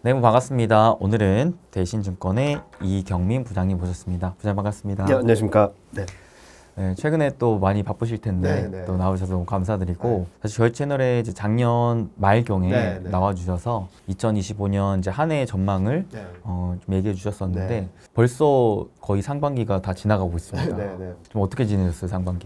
네, 반갑습니다. 오늘은 대신증권의 이경민 부장님 모셨습니다. 부장님 반갑습니다. 네, 안녕하십니까. 네. 네, 최근에 또 많이 바쁘실 텐데 네. 또 나오셔서 너무 감사드리고 네. 사실 저희 채널에 이제 작년 말경에 네. 나와주셔서 2025년 이제 한 해의 전망을 네. 좀 얘기해 주셨었는데 네. 벌써 거의 상반기가 다 지나가고 있습니다. 네. 좀 어떻게 지내셨어요, 상반기?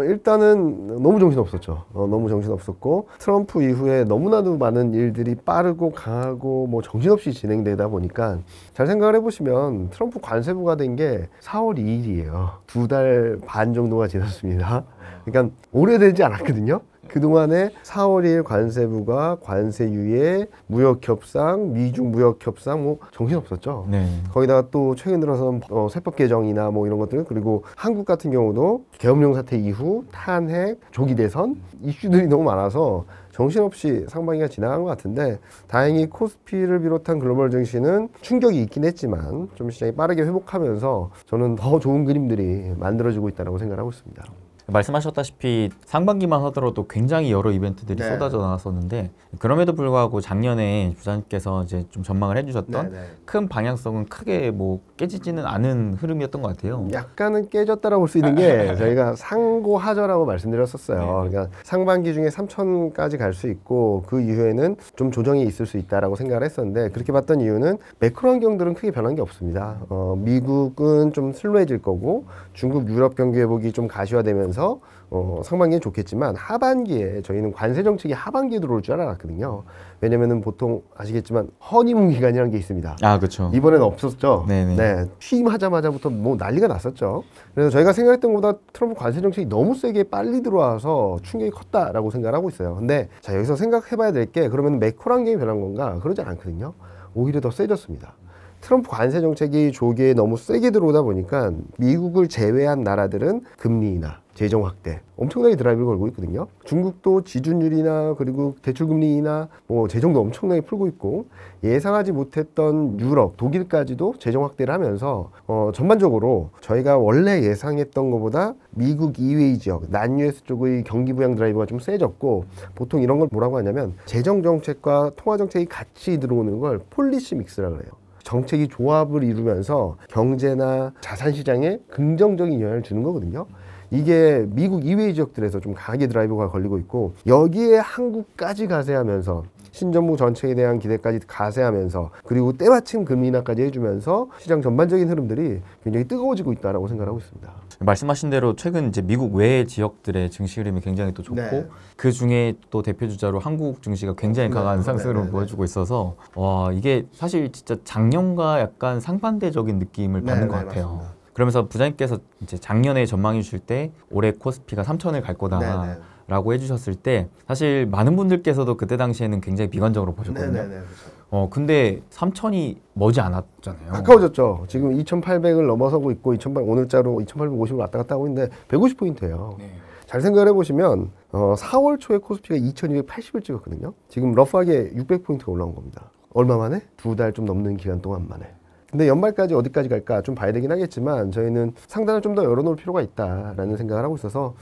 일단은 너무 정신없었죠. 너무 정신없었고 트럼프 이후에 너무나도 많은 일들이 빠르고 강하고 뭐 정신없이 진행되다 보니까 잘 생각을 해보시면 트럼프 관세부가 된 게 4월 2일이에요. 2달 반 정도가 지났습니다. 그러니까 오래되지 않았거든요. 그동안에 4월 2일 관세부가 관세 유예, 무역 협상, 미중 무역 협상 뭐 정신없었죠. 네. 거기다가 또 최근 들어서 세법 개정이나 뭐 이런 것들, 그리고 한국 같은 경우도 계엄령 사태 이후 탄핵, 조기 대선 이슈들이 너무 많아서 정신없이 상반기가 지나간 것 같은데, 다행히 코스피를 비롯한 글로벌 증시는 충격이 있긴 했지만 좀 시장이 빠르게 회복하면서 저는 더 좋은 그림들이 만들어지고 있다고 생각하고 있습니다. 말씀하셨다시피 상반기만 하더라도 굉장히 여러 이벤트들이 네. 쏟아져 나왔었는데, 그럼에도 불구하고 작년에 부장님께서 이제 좀 전망을 해주셨던 큰 방향성은 크게 뭐 깨지지는 않은 흐름이었던 것 같아요. 약간은 깨졌다라고 볼 수 있는 게 저희가 상고하저라고 말씀드렸었어요. 그러니까 상반기 중에 3천까지 갈 수 있고 그 이후에는 좀 조정이 있을 수 있다라고 생각을 했었는데, 그렇게 봤던 이유는 매크로 환경들은 크게 변한 게 없습니다. 미국은 좀 슬로해질 거고 중국, 유럽 경기 회복이 좀 가시화되면서 상반기는 좋겠지만 하반기에 저희는 관세 정책이 하반기에 들어올 줄 알았거든요. 왜냐면은 보통 아시겠지만 허니문 기간이라는 게 있습니다. 아, 그렇죠. 이번에는 없었죠. 네네. 네, 취임하자마자부터 뭐 난리가 났었죠. 그래서 저희가 생각했던 것보다 트럼프 관세 정책이 너무 세게 빨리 들어와서 충격이 컸다라고 생각을 하고 있어요. 근데 자, 여기서 생각해봐야 될 게, 그러면 매크로 환경이 변한 건가? 그러지 않거든요. 오히려 더 세졌습니다. 트럼프 관세 정책이 조기에 너무 세게 들어오다 보니까 미국을 제외한 나라들은 금리 인하, 재정 확대 엄청나게 드라이브를 걸고 있거든요. 중국도 지준율이나 그리고 대출금리 인하, 뭐 재정도 엄청나게 풀고 있고, 예상하지 못했던 유럽, 독일까지도 재정 확대를 하면서 전반적으로 저희가 원래 예상했던 것보다 미국 이외의 지역, 난US 쪽의 경기 부양 드라이브가 좀 세졌고, 보통 이런 걸 뭐라고 하냐면 재정 정책과 통화 정책이 같이 들어오는 걸 폴리시 믹스라고 해요. 정책이 조합을 이루면서 경제나 자산 시장에 긍정적인 영향을 주는 거거든요. 이게 미국 이외의 지역들에서 좀 강하게 드라이브가 걸리고 있고, 여기에 한국까지 가세하면서 신정부 정책에 대한 기대까지 가세하면서, 그리고 때마침 금리 인하까지 해주면서 시장 전반적인 흐름들이 굉장히 뜨거워지고 있다고 생각하고 있습니다. 말씀하신 대로 최근 이제 미국 외의 지역들의 증시 흐름이 굉장히 또 좋고, 네. 그 중에 또 대표 주자로 한국 증시가 굉장히 강한 상승을 보여주고 있어서, 와, 이게 사실 진짜 작년과 약간 상반대적인 느낌을 받는 것 같아요. 맞습니다. 그러면서 부장님께서 이제 작년에 전망해 주실 때 올해 코스피가 3천을 갈 거다 라고 해주셨을 때, 사실 많은 분들께서도 그때 당시에는 굉장히 비관적으로 보셨거든요. 그렇죠. 근데 3천이 머지 않았잖아요. 가까워졌죠. 지금 2,800을 넘어서고 있고, 오늘자로 2,850을 왔다 갔다 하고 있는데 150포인트예요. 잘 생각을 해보시면 4월 초에 코스피가 2,280을 찍었거든요. 지금 러프하게 600포인트가 올라온 겁니다. 얼마 만에? 2달 좀 넘는 기간 동안 만에. 근데 연말까지 어디까지 갈까 좀 봐야 되긴 하겠지만, 저희는 상단을 좀 더 열어놓을 필요가 있다라는 생각을 하고 있어서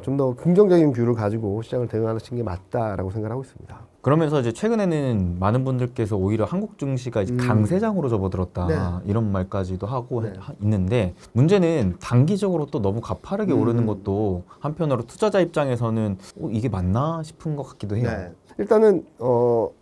좀 더 긍정적인 뷰를 가지고 시장을 대응하는 게 맞다라고 생각을 하고 있습니다. 그러면서 이제 최근에는 많은 분들께서 오히려 한국 증시가 이제 강세장으로 접어들었다 이런 말까지도 하고 있는데, 문제는 단기적으로 또 너무 가파르게 오르는 것도 한편으로 투자자 입장에서는 이게 맞나 싶은 것 같기도 해요. 일단은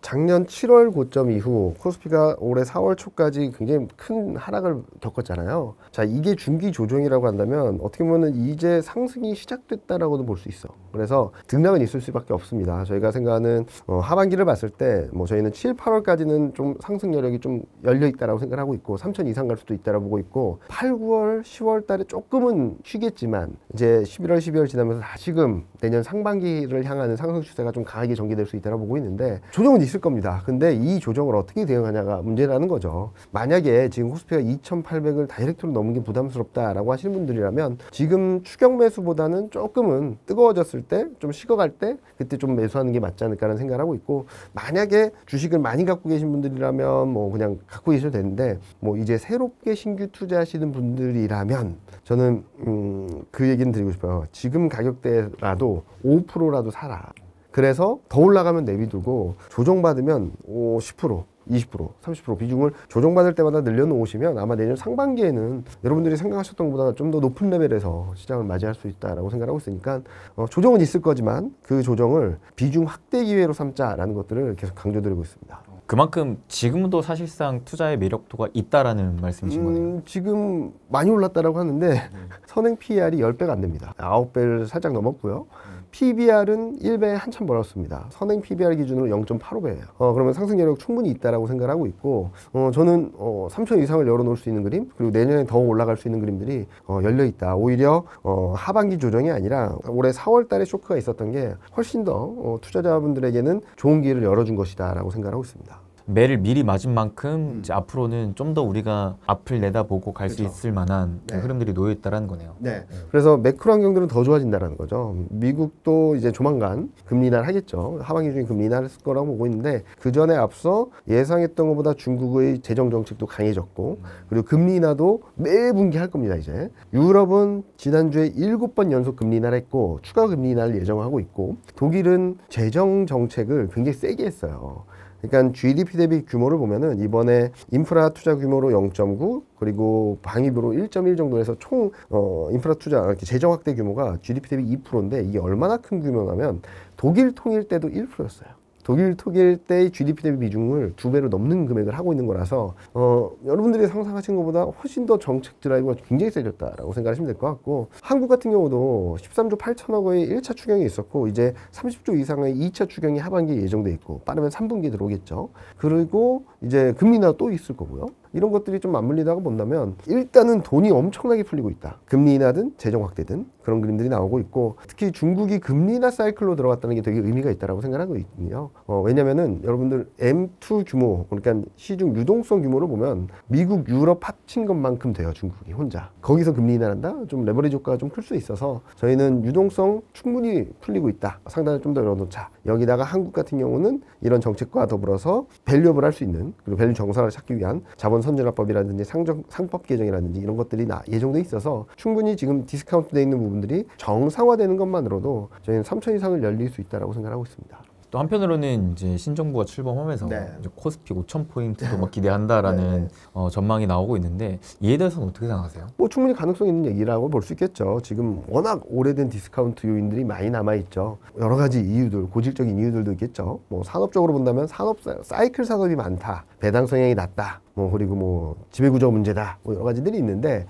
작년 7월 고점 이후 코스피가 올해 4월 초까지 굉장히 큰 하락을 겪었잖아요. 자, 이게 중기 조정이라고 한다면 어떻게 보면 이제 상승이 시작됐다라고도 볼 수 있어. 그래서 등락은 있을 수밖에 없습니다. 저희가 생각하는 하반기를 봤을 때 뭐 저희는 7, 8월까지는 좀 상승 여력이 좀 열려 있다라고 생각하고 있고, 3천 이상 갈 수도 있다라고 보고 있고, 8, 9월, 10월 달에 조금은 쉬겠지만 이제 11월, 12월 지나면서 다시금 내년 상반기를 향하는 상승 추세가 좀 강하게 전개될 수 있다고 보고 있는데, 조정은 있을 겁니다. 근데 이 조정을 어떻게 대응하냐가 문제라는 거죠. 만약에 지금 코스피가 2,800을 다이렉트로 넘는 게 부담스럽다라고 하시는 분들이라면, 지금 추격 매수보다는 조금은 뜨거워졌을 때, 좀 식어갈 때 그때 좀 매수하는 게 맞지 않을까라는 생각을 하고 있고, 만약에 주식을 많이 갖고 계신 분들이라면 뭐 그냥 갖고 계셔도 되는데, 뭐 이제 새롭게 신규 투자하시는 분들이라면 저는 그 얘기는 드리고 싶어요. 지금 가격대라도 5%라도 사라. 그래서 더 올라가면 내비두고 조정받으면 10%, 20%, 30% 비중을 조정받을 때마다 늘려놓으시면 아마 내년 상반기에는 여러분들이 생각하셨던 것보다 좀 더 높은 레벨에서 시장을 맞이할 수 있다라고 생각하고 있으니까 조정은 있을 거지만 그 조정을 비중 확대 기회로 삼자라는 것들을 계속 강조드리고 있습니다. 그만큼 지금도 사실상 투자의 매력도가 있다라는 말씀이신 거네요. 지금 많이 올랐다라고 하는데 선행 PER이 10배가 안 됩니다. 9배를 살짝 넘었고요. PBR은 1배에 한참 벌었습니다. 선행 PBR 기준으로 0.85배예요. 그러면 상승 여력 충분히 있다라고 생각을 하고 있고, 저는 3천 이상을 열어놓을 수 있는 그림, 그리고 내년에 더 올라갈 수 있는 그림들이 열려 있다. 오히려 하반기 조정이 아니라 올해 4월달에 쇼크가 있었던 게 훨씬 더 투자자분들에게는 좋은 기회를 열어준 것이다라고 생각하고 있습니다. 매를 미리 맞은 만큼 이제 앞으로는 좀 더 우리가 앞을 내다보고 갈 수 그렇죠. 있을 만한 네. 흐름들이 놓여 있다라는 거네요. 네. 그래서 매크로 환경들은 더 좋아진다는 거죠. 미국도 이제 조만간 금리 인하를 하겠죠. 하반기 중에 금리 인하를 쓸 거라고 보고 있는데 그 전에 앞서 예상했던 것보다 중국의 재정 정책도 강해졌고 그리고 금리 인하도 매 분기 할 겁니다. 이제 유럽은 지난주에 7번 연속 금리 인하를 했고 추가 금리 인하를 예정하고 있고 독일은 재정 정책을 굉장히 세게 했어요. 그러니까 GDP 대비 규모를 보면은 이번에 인프라 투자 규모로 0.9 그리고 방위비로 1.1 정도에서 총 인프라 투자 이렇게 재정 확대 규모가 GDP 대비 2%인데 이게 얼마나 큰 규모냐면 독일 통일 때도 1%였어요. 독일 통일 때의 GDP 대비 비중을 2배로 넘는 금액을 하고 있는 거라서 여러분들이 상상하신 것보다 훨씬 더 정책 드라이브가 굉장히 세졌다라고 생각하시면 될 것 같고 한국 같은 경우도 13조 8천억 원의 1차 추경이 있었고 이제 30조 이상의 2차 추경이 하반기에 예정돼 있고 빠르면 3분기에 들어오겠죠. 그리고 이제 금리 인하 또 있을 거고요. 이런 것들이 좀 맞물리다가 본다면 일단은 돈이 엄청나게 풀리고 있다. 금리 인하든 재정 확대든 그런 그림들이 나오고 있고 특히 중국이 금리 인하 사이클로 들어갔다는 게 되게 의미가 있다라고 생각하고 있거든요. 왜냐면은 여러분들 M2 규모 그러니까 시중 유동성 규모를 보면 미국, 유럽 합친 것만큼 돼요. 중국이 혼자. 거기서 금리 인하한다? 좀 레버리지 효과가 좀 클 수 있어서 저희는 유동성 충분히 풀리고 있다. 상단을 좀 더 열어놓자. 여기다가 한국 같은 경우는 이런 정책과 더불어서 밸류업을 할 수 있는 그리고 밸류 정상화를 찾기 위한 자본 선진화법이라든지 상법 개정이라든지 이런 것들이 예정돼 있어서 충분히 지금 디스카운트 돼 있는 부분들이 정상화되는 것만으로도 저희는 3천 이상을 열릴 수 있다라고 생각하고 있습니다. 또 한편으로는 이제 신정부가 출범하면서 네. 이제 코스피 5천 포인트도 막 기대한다라는 전망이 나오고 있는데 이에 대해서는 어떻게 생각하세요? 뭐 충분히 가능성 있는 얘기라고 볼 수 있겠죠. 지금 워낙 오래된 디스카운트 요인들이 많이 남아 있죠. 여러 가지 이유들, 고질적인 이유들도 있겠죠. 뭐 산업적으로 본다면 산업 사이클 산업이 많다, 배당 성향이 낮다. 그리고 뭐 지배구조 문제다 뭐 여러 가지들이 있는데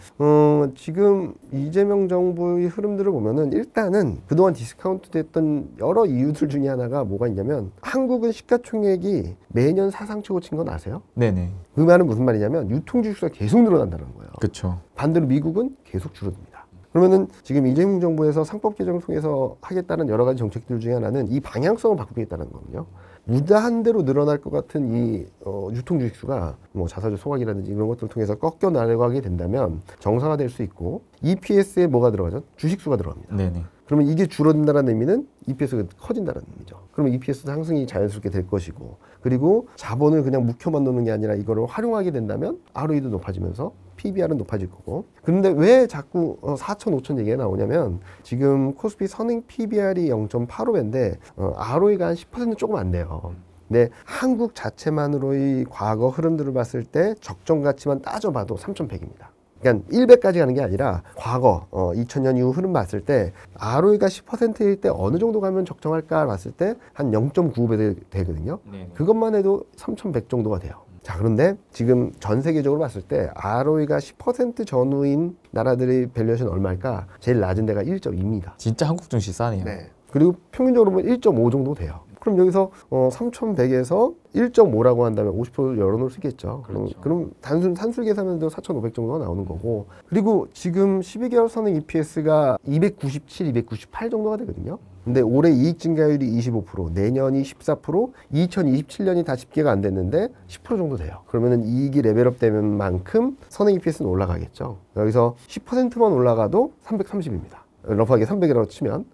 지금 이재명 정부의 흐름들을 보면은 일단은 그동안 디스카운트 됐던 여러 이유들 중에 하나가 뭐가 있냐면 한국은 시가총액이 매년 사상 최고 친 건 아세요? 네네. 그 말은 무슨 말이냐면 유통주식수가 계속 늘어난다는 거예요. 그렇죠. 반대로 미국은 계속 줄어듭니다. 그러면은 지금 이재명 정부에서 상법 개정을 통해서 하겠다는 여러 가지 정책들 중에 하나는 이 방향성을 바꾸겠다는 거거든요. 무다한 대로 늘어날 것 같은 이 유통 주식수가 뭐 자사주 소각이라든지 이런 것들을 통해서 꺾여 나가게 된다면 정상화될 수 있고 EPS에 뭐가 들어가죠? 주식수가 들어갑니다. 네네. 그러면 이게 줄어든다는 의미는 EPS가 커진다는 의미죠. 그러면 EPS 상승이 자연스럽게 될 것이고 그리고 자본을 그냥 묵혀만 놓는 게 아니라 이거를 활용하게 된다면 ROE도 높아지면서 PBR은 높아질 거고. 그런데 왜 자꾸 4천, 5천 얘기가 나오냐면 지금 코스피 선행 PBR이 0.85배인데 ROE가 한 10% 조금 안 돼요. 근데 한국 자체만으로의 과거 흐름들을 봤을 때 적정 가치만 따져봐도 3,100입니다. 그러니까 1배까지 가는 게 아니라 과거 2000년 이후 흐름 봤을 때 ROE가 10%일 때 어느 정도 가면 적정할까 봤을 때 한 0.95배 되거든요. 네네. 그것만 해도 3,100 정도가 돼요. 자, 그런데 지금 전 세계적으로 봤을 때 ROE가 10% 전후인 나라들의 밸류에이션 얼마일까? 제일 낮은 데가 1.2입니다. 진짜 한국 증시 싸네요. 그리고 평균적으로 보면 1.5 정도 돼요. 그럼 여기서 3,100에서 1.5라고 한다면 50%를 열어놓을 수 있겠죠. 그렇죠. 그럼 단순 산술 계산해도 4,500 정도가 나오는 거고 그리고 지금 12개월 선행 EPS가 297, 298 정도가 되거든요. 근데 올해 이익 증가율이 25%, 내년이 14%, 2027년이 다 집계가 안 됐는데 10% 정도 돼요. 그러면은 이익이 레벨업 되는 만큼 선행 EPS는 올라가겠죠. 여기서 10%만 올라가도 330입니다. 러프하게 300이라고 치면.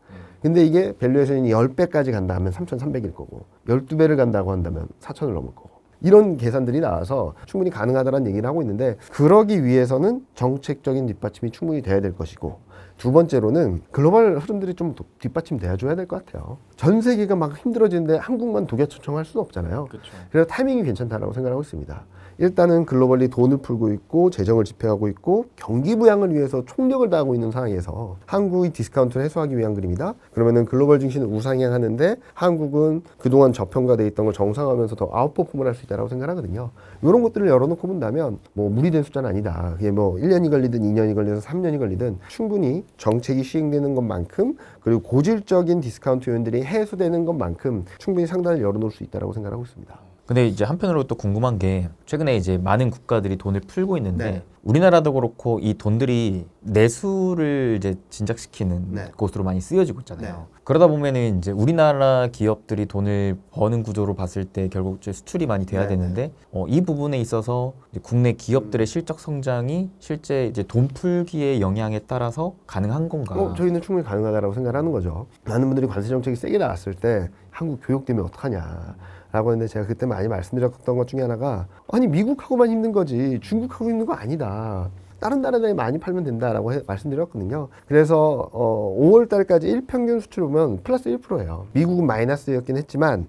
근데 이게 밸류에이션이 10배까지 간다 하면 3,300일 거고 12배를 간다고 한다면 4,000을 넘을 거고 이런 계산들이 나와서 충분히 가능하다는 얘기를 하고 있는데 그러기 위해서는 정책적인 뒷받침이 충분히 돼야 될 것이고 두 번째로는 글로벌 흐름들이 좀 뒷받침돼야 줘야 될 것 같아요. 전 세계가 막 힘들어지는데 한국만 독야초청할 수는 없잖아요. 그쵸. 그래서 타이밍이 괜찮다라고 생각하고 있습니다. 일단은 글로벌리 돈을 풀고 있고 재정을 집행하고 있고 경기 부양을 위해서 총력을 다하고 있는 상황에서 한국의 디스카운트를 해소하기 위한 그림이다. 그러면은 글로벌 증시는 우상향하는데 한국은 그동안 저평가돼 있던 걸 정상화하면서 더 아웃퍼폼을 할 수 있다고 생각하거든요. 이런 것들을 열어놓고 본다면 뭐 무리된 숫자는 아니다. 그게 뭐 1년이 걸리든 2년이 걸리든 3년이 걸리든 충분히 정책이 시행되는 것만큼 그리고 고질적인 디스카운트 요인들이 해소되는 것만큼 충분히 상단을 열어놓을 수 있다고 생각하고 있습니다. 근데 이제 한편으로 또 궁금한 게 최근에 이제 많은 국가들이 돈을 풀고 있는데 네. 우리나라도 그렇고 이 돈들이 내수를 이제 진작시키는 네. 곳으로 많이 쓰여지고 있잖아요. 네. 그러다 보면은 이제 우리나라 기업들이 돈을 버는 구조로 봤을 때 결국 이제 수출이 많이 돼야 네. 되는데 이 부분에 있어서 이제 국내 기업들의 실적 성장이 실제 이제 돈 풀기의 영향에 따라서 가능한 건가? 저희는 충분히 가능하다고 생각하는 거죠. 많은 분들이 관세 정책이 세게 나왔을 때 한국 교육 때문에 어떡하냐. 라고 했는데 제가 그때 많이 말씀드렸던 것 중에 하나가 아니 미국하고만 힘든 거지 중국하고 힘든 거 아니다. 다른 나라에 많이 팔면 된다라고 말씀드렸거든요. 그래서 5월 달까지 일평균 수출 보면 플러스 1%예요. 미국은 마이너스였긴 했지만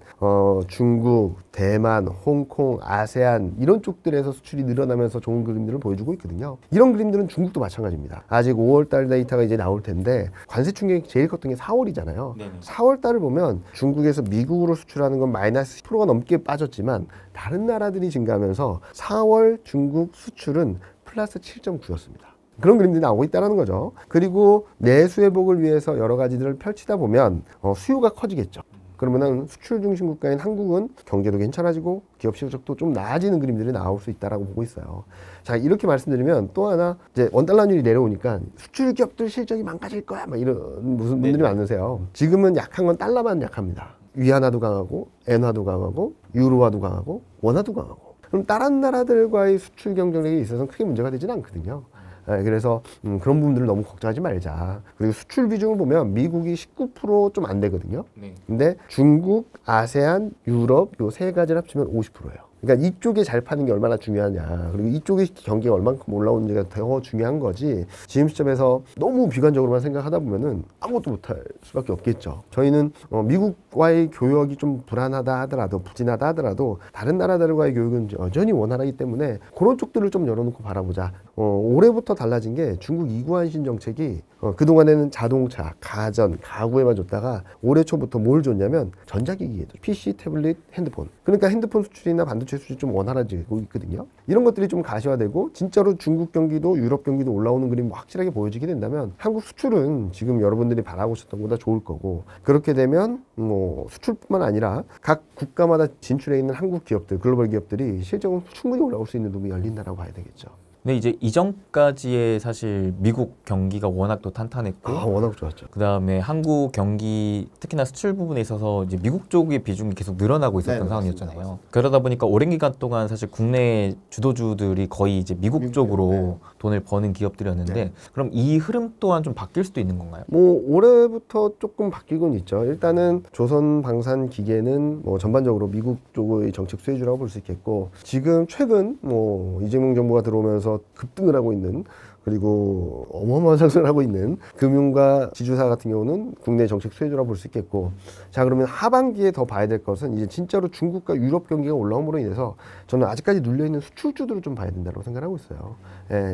중국, 대만, 홍콩, 아세안 이런 쪽들에서 수출이 늘어나면서 좋은 그림들을 보여주고 있거든요. 이런 그림들은 중국도 마찬가지입니다. 아직 5월 달 데이터가 이제 나올 텐데 관세 충격이 제일 컸던 게 4월이잖아요. 네네. 4월 달을 보면 중국에서 미국으로 수출하는 건 마이너스 10%가 넘게 빠졌지만 다른 나라들이 증가하면서 4월 중국 수출은 플러스 7.9였습니다. 그런 그림들이 나오고 있다는 거죠. 그리고 내수 회복을 위해서 여러 가지들을 펼치다 보면 수요가 커지겠죠. 그러면은 수출 중심 국가인 한국은 경제도 괜찮아지고 기업 실적도 좀 나아지는 그림들이 나올 수 있다라고 보고 있어요. 자, 이렇게 말씀드리면 또 하나 이제 원달러율이 내려오니까 수출 기업들 실적이 망가질 거야. 막 이런 무슨 분들이 많으세요. 지금은 약한 건 달러만 약합니다. 위안화도 강하고 엔화도 강하고 유로화도 강하고 원화도 강하고. 그럼 다른 나라들과의 수출 경쟁력에 있어서는 크게 문제가 되지는 않거든요. 그래서 그런 부분들을 너무 걱정하지 말자. 그리고 수출 비중을 보면 미국이 19% 좀 안 되거든요. 네. 근데 중국, 아세안, 유럽 요 세 가지를 합치면 50%예요. 그러니까 이쪽에 잘 파는 게 얼마나 중요하냐. 그리고 이쪽의 경기가 얼만큼 올라오는지가 더 중요한 거지. 지금 시점에서 너무 비관적으로만 생각하다 보면은 아무것도 못할 수밖에 없겠죠. 저희는 미국과의 교역이 좀 불안하다 하더라도 부진하다 하더라도 다른 나라들과의 교역은 여전히 원활하기 때문에 그런 쪽들을 좀 열어놓고 바라보자. 올해부터 달라진 게 중국 이구안신 정책이 그동안에는 자동차, 가전, 가구에만 줬다가 올해 초부터 뭘 줬냐면 전자기기에도 PC, 태블릿, 핸드폰. 그러니까 핸드폰 수출이나 반도체 수출이 좀 원활해지고 있거든요. 이런 것들이 좀 가시화되고 진짜로 중국 경기도 유럽 경기도 올라오는 그림이 확실하게 보여지게 된다면 한국 수출은 지금 여러분들이 바라고 있었던 것보다 좋을 거고 그렇게 되면 뭐 수출뿐만 아니라 각 국가마다 진출해 있는 한국 기업들, 글로벌 기업들이 실적은 충분히 올라올 수 있는 눈이 열린다라고 봐야 되겠죠. 근데 이제 이전까지의 사실 미국 경기가 워낙 또 탄탄했고 워낙 좋았죠. 그다음에 한국 경기 특히나 수출 부분에 있어서 이제 미국 쪽의 비중이 계속 늘어나고 있었던 네, 상황이었잖아요. 맞습니다. 그러다 보니까 오랜 기간 동안 사실 국내 주도주들이 거의 이제 미국 쪽으로 네. 돈을 버는 기업들이었는데 네. 그럼 이 흐름 또한 좀 바뀔 수도 있는 건가요? 뭐 올해부터 조금 바뀌곤 있죠. 일단은 조선 방산 기계는 뭐 전반적으로 미국 쪽의 정책 수혜주라고 볼 수 있겠고 지금 최근 뭐 이재명 정부가 들어오면서 급등을 하고 있는 그리고 어마어마한 상승을 하고 있는 금융과 지주사 같은 경우는 국내 정책 수혜주라고 볼 수 있겠고 자 그러면 하반기에 더 봐야 될 것은 이제 진짜로 중국과 유럽 경기가 올라옴으로 인해서 저는 아직까지 눌려있는 수출주들을 좀 봐야 된다고 생각하고 있어요.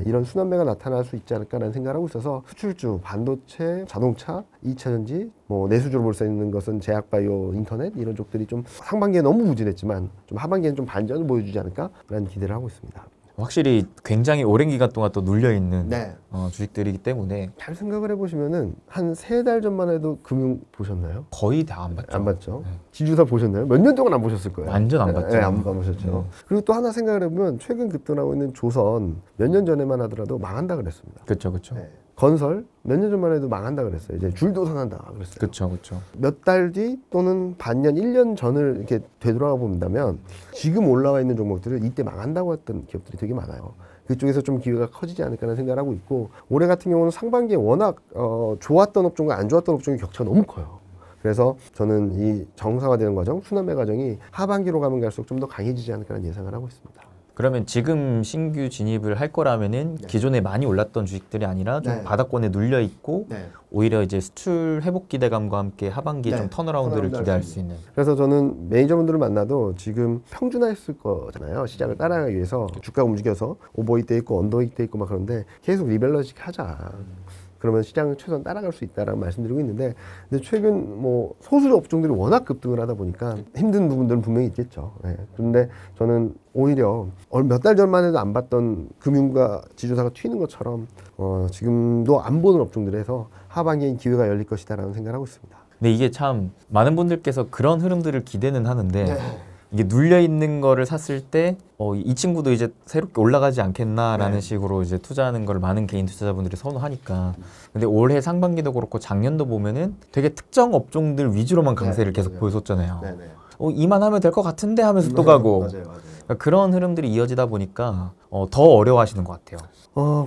이런 순환매가 나타날 수 있지 않을까라는 생각을 하고 있어서 수출주, 반도체, 자동차, 2차전지, 뭐 내수주로 볼 수 있는 것은 제약바이오, 인터넷 이런 쪽들이 좀 상반기에 너무 부진했지만 좀 하반기에는 좀 반전을 보여주지 않을까라는 기대를 하고 있습니다. 확실히 굉장히 오랜 기간 동안 또 눌려있는 네. 주식들이기 때문에 잘 생각을 해보시면은 한 3달 전만 해도 금융 보셨나요? 거의 다 안 봤죠. 안 봤죠. 네. 지주사 보셨나요? 몇 년 동안 안 보셨을 거예요. 완전 안 봤죠. 안 보셨죠. 네. 그리고 또 하나 생각을 해보면 최근 급등하고 있는 조선 몇 년 전에만 하더라도 망한다 그랬습니다. 그렇죠, 그렇죠. 네. 건설 몇 년 전만 해도 망한다 그랬어요. 이제 줄도산한다 그랬어요. 그렇죠, 그렇죠. 몇 달 뒤 또는 반년, 1년 전을 이렇게 되돌아가 본다면 지금 올라와 있는 종목들을 이때 망한다고 했던 기업들이 되게 많아요. 그쪽에서 좀 기회가 커지지 않을까라는 생각을 하고 있고 올해 같은 경우는 상반기에 워낙 좋았던 업종과 안 좋았던 업종의 격차가 너무 커요. 그래서 저는 이 정상화되는 과정, 순환매 과정이 하반기로 가면 갈수록 좀 더 강해지지 않을까라는 예상을 하고 있습니다. 그러면 지금 신규 진입을 할 거라면은 네. 기존에 많이 올랐던 주식들이 아니라 좀 네. 바닥권에 눌려 있고 네. 오히려 이제 수출 회복 기대감과 함께 하반기에 네. 좀 턴어라운드를 턴어라운드 기대할 할 수 있는. 그래서 저는 매니저분들을 만나도 지금 평준화했을 거잖아요. 시장을 따라가기 위해서 주가가 움직여서 오버히트 돼 있고 언더히트 돼 있고 막 그런데 계속 리밸런싱 하자. 그러면 시장을 최소한 따라갈 수 있다라고 말씀드리고 있는데, 근데 최근 뭐 소수 업종들이 워낙 급등을 하다 보니까 힘든 부분들은 분명히 있겠죠. 예. 그런데 저는 오히려 몇 달 전만 해도 안 봤던 금융과 지주사가 튀는 것처럼 지금도 안 보는 업종들에서 하반기엔 기회가 열릴 것이다라는 생각을 하고 있습니다. 근데 이게 참 많은 분들께서 그런 흐름들을 기대는 하는데 네. 이게 눌려 있는 거를 샀을 때 이 친구도 이제 새롭게 올라가지 않겠나라는 네. 식으로 이제 투자하는 걸 많은 개인 투자자분들이 선호하니까. 근데 올해 상반기도 그렇고 작년도 보면은 되게 특정 업종들 위주로만 강세를 네, 계속 맞아요. 보였었잖아요. 네네. 이만하면 될 것 같은데 하면서 또 가고. 맞아요. 그러니까 그런 흐름들이 이어지다 보니까 더 어려워하시는 것 같아요.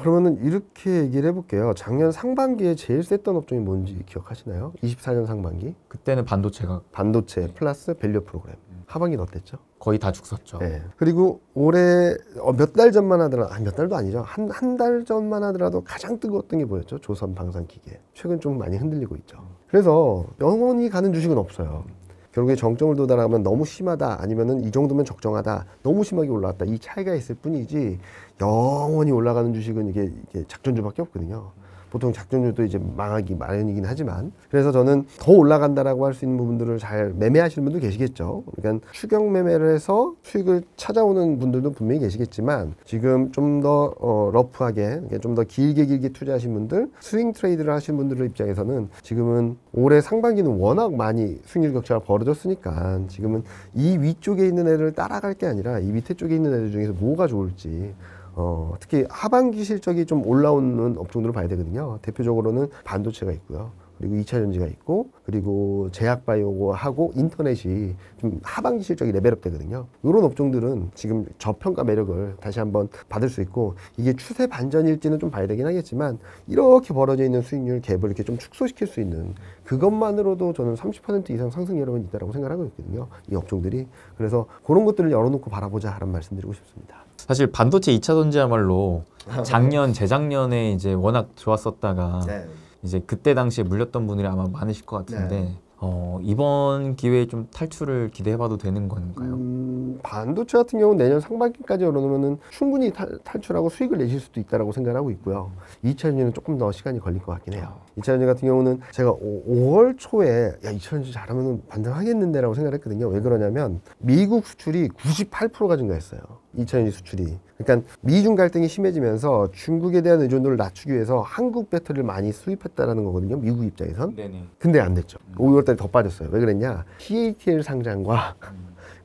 그러면은 이렇게 얘기를 해볼게요. 작년 상반기에 제일 셌던 업종이 뭔지 기억하시나요? 24년 상반기 그때는 반도체가 반도체 플러스 밸류 프로그램. 하반기는 어땠죠? 거의 다 죽었죠. 네. 그리고 올해 몇 달 전만 하더라도 몇 달도 아니죠. 한 달 전만 하더라도 가장 뜨거웠던 게 뭐였죠? 조선 방산기계. 최근 좀 많이 흔들리고 있죠. 그래서 영원히 가는 주식은 없어요. 결국에 정점을 도달하면 너무 심하다, 아니면은 이 정도면 적정하다, 너무 심하게 올라왔다, 이 차이가 있을 뿐이지 영원히 올라가는 주식은 이게 작전주밖에 없거든요. 보통 작전주도 이제 망하기 마련이긴 하지만, 그래서 저는 더 올라간다라고 할 수 있는 부분들을 잘 매매하시는 분도 계시겠죠. 그러니까 추격 매매를 해서 수익을 찾아오는 분들도 분명히 계시겠지만, 지금 좀 더 러프하게, 좀 더 길게 투자하신 분들, 스윙 트레이드를 하신 분들의 입장에서는 지금은 올해 상반기는 워낙 많이 수익률 격차가 벌어졌으니까 지금은 이 위쪽에 있는 애를 따라갈 게 아니라 이 밑에 쪽에 있는 애들 중에서 뭐가 좋을지, 특히 하반기 실적이 좀 올라오는 업종들을 봐야 되거든요. 대표적으로는 반도체가 있고요. 그리고 2차전지가 있고, 그리고 제약바이오하고 인터넷이 좀 하반기 실적이 레벨업 되거든요. 이런 업종들은 지금 저평가 매력을 다시 한번 받을 수 있고, 이게 추세 반전일지는 좀 봐야 되긴 하겠지만, 이렇게 벌어져 있는 수익률 갭을 이렇게 좀 축소시킬 수 있는 그것만으로도 저는 30% 이상 상승 여력은 있다고 생각하고 있거든요. 이 업종들이. 그래서 그런 것들을 열어놓고 바라보자라는 말씀드리고 싶습니다. 사실 반도체 2차전지야말로 작년, 재작년에 이제 워낙 좋았었다가 이제 그때 당시에 물렸던 분들이 아마 많으실 것 같은데 이번 기회에 좀 탈출을 기대해봐도 되는 건가요? 반도체 같은 경우는 내년 상반기까지 오르면은 충분히 탈출하고 수익을 내실 수도 있다고 생각하고 있고요. 2차전지는 조금 더 시간이 걸릴 것 같긴 해요. 2차전지 같은 경우는 제가 5월 초에 2차전지 잘하면 반등하겠는데라고 생각했거든요. 왜 그러냐면 미국 수출이 98%가 증가했어요. 2차전지 수출이. 그러니까 미중 갈등이 심해지면서 중국에 대한 의존도를 낮추기 위해서 한국 배터리를 많이 수입했다라는 거거든요. 미국 입장에선. 네네. 근데 안 됐죠. 5월달에 더 빠졌어요. 왜 그랬냐? CATL 상장과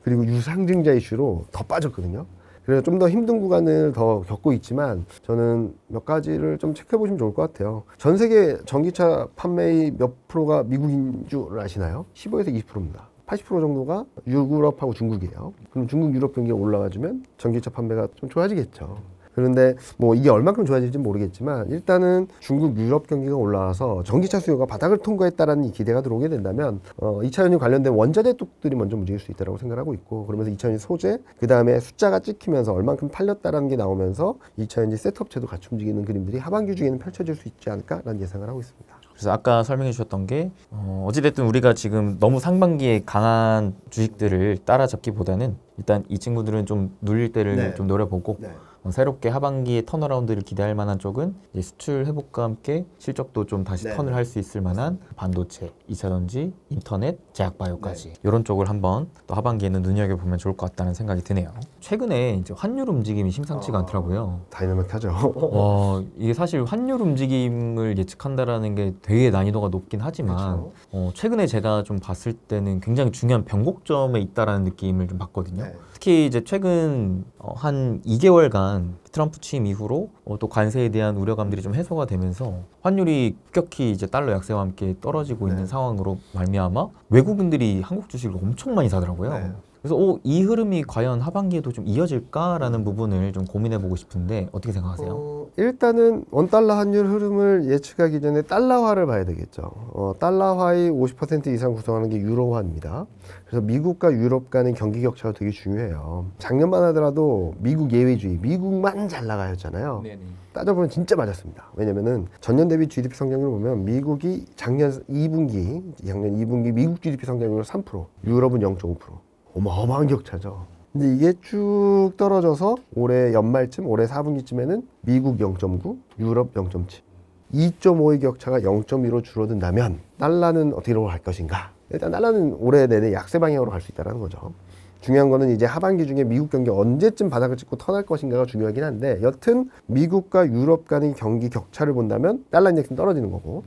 그리고 유상증자 이슈로 더 빠졌거든요. 그래서 좀 더 힘든 구간을 더 겪고 있지만, 저는 몇 가지를 좀 체크해 보시면 좋을 것 같아요. 전 세계 전기차 판매의 몇 프로가 미국인 줄 아시나요? 15에서 20%입니다. 80% 정도가 유럽하고 중국이에요. 그럼 중국, 유럽 경기가 올라가주면 전기차 판매가 좀 좋아지겠죠. 그런데 뭐 이게 얼마큼 좋아질지 모르겠지만, 일단은 중국, 유럽 경기가 올라와서 전기차 수요가 바닥을 통과했다라는 이 기대가 들어오게 된다면 2차전지 관련된 원자재 쪽들이 먼저 움직일 수 있다고 생각하고 있고, 그러면서 2차전지 소재, 그 다음에 숫자가 찍히면서 얼만큼 팔렸다라는 게 나오면서 2차전지 셋업체도 같이 움직이는 그림들이 하반기 중에는 펼쳐질 수 있지 않을까라는 예상을 하고 있습니다. 그래서 아까 설명해 주셨던 게 어찌됐든 우리가 지금 너무 상반기에 강한 주식들을 따라잡기보다는 일단 이 친구들은 좀 눌릴 때를 좀 노려보고 새롭게 하반기에 턴어라운드를 기대할 만한 쪽은 이제 수출 회복과 함께 실적도 좀 다시 턴을 할 수 있을 만한 반도체, 2차전지, 인터넷, 제약바이오까지 이런 쪽을 한번 또 하반기에는 눈여겨보면 좋을 것 같다는 생각이 드네요. 최근에 이제 환율 움직임이 심상치가 않더라고요. 다이나믹하죠. 이게 사실 환율 움직임을 예측한다라는 게 되게 난이도가 높긴 하지만 최근에 제가 좀 봤을 때는 굉장히 중요한 변곡점에 있다라는 느낌을 좀 받거든요. 특히 이제 최근 한 2개월간 트럼프 취임 이후로 또 관세에 대한 우려감들이 좀 해소가 되면서 환율이 급격히 이제 달러 약세와 함께 떨어지고 있는 상황으로 말미암아 외국인들이 한국 주식을 엄청 많이 사더라고요. 그래서 이 흐름이 과연 하반기에도 좀 이어질까라는 부분을 좀 고민해보고 싶은데 어떻게 생각하세요? 일단은 원달러 환율 흐름을 예측하기 전에 달러화를 봐야 되겠죠. 달러화의 50% 이상 구성하는 게 유로화입니다. 그래서 미국과 유럽 간의 경기 격차가 되게 중요해요. 작년만 하더라도 미국 예외주의, 미국만 잘 나가였잖아요. 네네. 따져보면 진짜 맞았습니다. 왜냐면은 전년 대비 GDP 성장률을 보면 미국이 작년 2분기 미국 GDP 성장률 3%, 유럽은 0.5%. 어마어마한 격차죠. 근데 이게 쭉 떨어져서 올해 연말쯤, 올해 4분기쯤에는 미국 0.9, 유럽 0.7. 2.5의 격차가 0.2로 줄어든다면 달러는 어디로 갈 것인가? 일단 달러는 올해 내내 약세 방향으로 갈 수 있다는 거죠. 중요한 거는 이제 하반기 중에 미국 경기 언제쯤 바닥을 찍고 턴할 것인가가 중요하긴 한데 여튼 미국과 유럽 간의 경기 격차를 본다면 달러 인덱스는 떨어지는 거고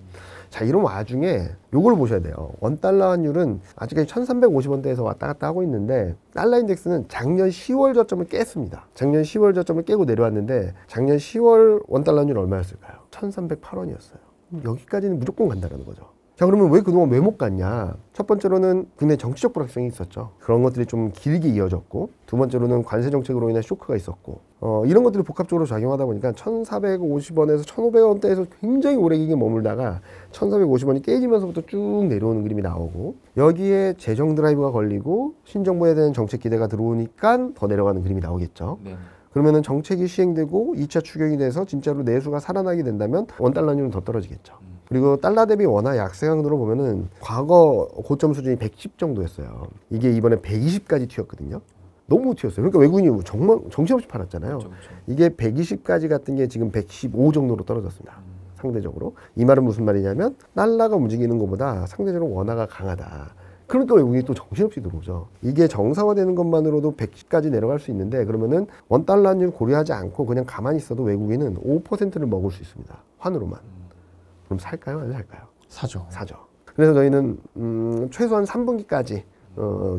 자 이런 와중에 요걸 보셔야 돼요. 원달러 환율은 아직까지 1350원대에서 왔다 갔다 하고 있는데 달러 인덱스는 작년 10월 저점을 깼습니다. 작년 10월 저점을 깨고 내려왔는데 작년 10월 원달러 환율 얼마였을까요? 1308원이었어요. 여기까지는 무조건 간다는 거죠. 자 그러면 왜 그동안 왜 못 갔냐? 첫 번째로는 국내 정치적 불확실성이 있었죠. 그런 것들이 좀 길게 이어졌고 두 번째로는 관세 정책으로 인한 쇼크가 있었고 이런 것들이 복합적으로 작용하다 보니까 1450원에서 1500원대에서 굉장히 오래 길게 머물다가 1450원이 깨지면서부터 쭉 내려오는 그림이 나오고 여기에 재정 드라이브가 걸리고 신정부에 대한 정책 기대가 들어오니까 더 내려가는 그림이 나오겠죠. 네. 그러면은 정책이 시행되고 2차 추경이 돼서 진짜로 내수가 살아나게 된다면 원달러율은 더 떨어지겠죠. 그리고 달러 대비 원화 약세 강도로 보면은 과거 고점 수준이 110 정도였어요. 이게 이번에 120까지 튀었거든요. 너무 튀었어요. 그러니까 외국인이 정말 정신없이 팔았잖아요. 그렇죠. 이게 120까지 갔던 게 지금 115 정도로 떨어졌습니다. 상대적으로. 이 말은 무슨 말이냐면 달러가 움직이는 것보다 상대적으로 원화가 강하다. 그러니까 외국인이 또 정신없이 들어오죠. 이게 정상화되는 것만으로도 110까지 내려갈 수 있는데 그러면은 원달러 환율 고려하지 않고 그냥 가만히 있어도 외국인은 5%를 먹을 수 있습니다. 환으로만. 그럼 살까요? 안 살까요? 사죠. 사죠. 그래서 저희는 최소한 3분기까지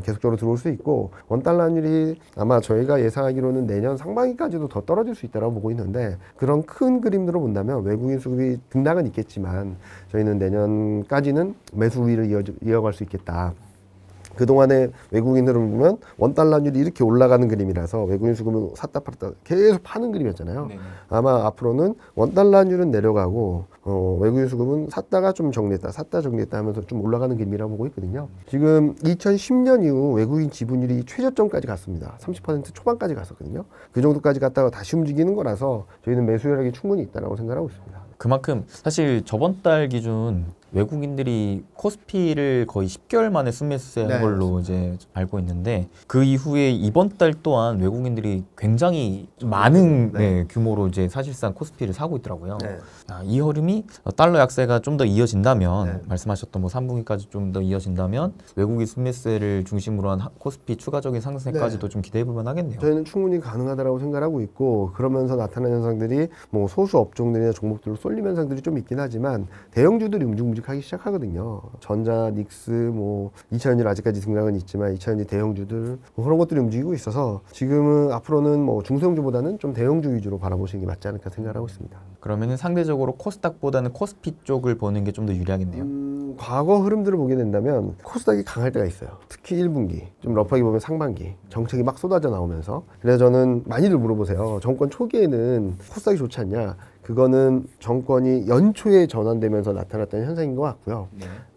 계속적으로 들어올 수 있고 원달러 환율이 아마 저희가 예상하기로는 내년 상반기까지도 더 떨어질 수 있다고 보고 있는데 그런 큰 그림으로 본다면 외국인 수급이 등락은 있겠지만 저희는 내년까지는 매수 우위를 이어갈 수 있겠다. 그동안에 외국인들을 보면 원달러 환율이 이렇게 올라가는 그림이라서 외국인 수급을 샀다 팔았다 계속 파는 그림이었잖아요. 네네. 아마 앞으로는 원달러 환율은 내려가고 외국인 수급은 샀다가 좀 정리했다 샀다 정리했다 하면서 좀 올라가는 그림이라고 보고 있거든요. 지금 2010년 이후 외국인 지분율이 최저점까지 갔습니다. 30% 초반까지 갔었거든요. 그 정도까지 갔다가 다시 움직이는 거라서 저희는 매수 여력이 충분히 있다고 생각하고 있습니다. 그만큼 사실 저번 달 기준 외국인들이 코스피를 거의 10개월 만에 순매수한 네, 걸로 맞습니다. 이제 알고 있는데 그 이후에 이번 달 또한 외국인들이 굉장히 많은 규모로 이제 사실상 코스피를 사고 있더라고요. 네. 이 흐름이 달러 약세가 좀 더 이어진다면 말씀하셨던 뭐 3분기까지 좀 더 이어진다면 외국인 순매수를 중심으로 한 코스피 추가적인 상승까지도 좀 기대해 볼만 하겠네요. 저희는 충분히 가능하다고 생각하고 있고 그러면서 나타나는 현상들이 뭐 소수 업종들이나 종목들로 쏠림 현상들이 좀 있긴 하지만 대형주들이 움직하기 시작하거든요. 전자, 닉스, 뭐 2차전지 아직까지 등락은 있지만 2차전지 대형주들 뭐 그런 것들이 움직이고 있어서 지금은 앞으로는 뭐 중소형주보다는 좀 대형주 위주로 바라보시는 게 맞지 않을까 생각하고 있습니다. 그러면은 상대적으로 코스닥보다는 코스피 쪽을 보는 게 좀 더 유리하겠네요. 과거 흐름들을 보게 된다면 코스닥이 강할 때가 있어요. 특히 1분기, 좀 러프하게 보면 상반기 정책이 막 쏟아져 나오면서 그래서 저는 많이들 물어보세요. 정권 초기에는 코스닥이 좋지 않냐? 그거는 정권이 연초에 전환되면서 나타났던 현상인 것 같고요.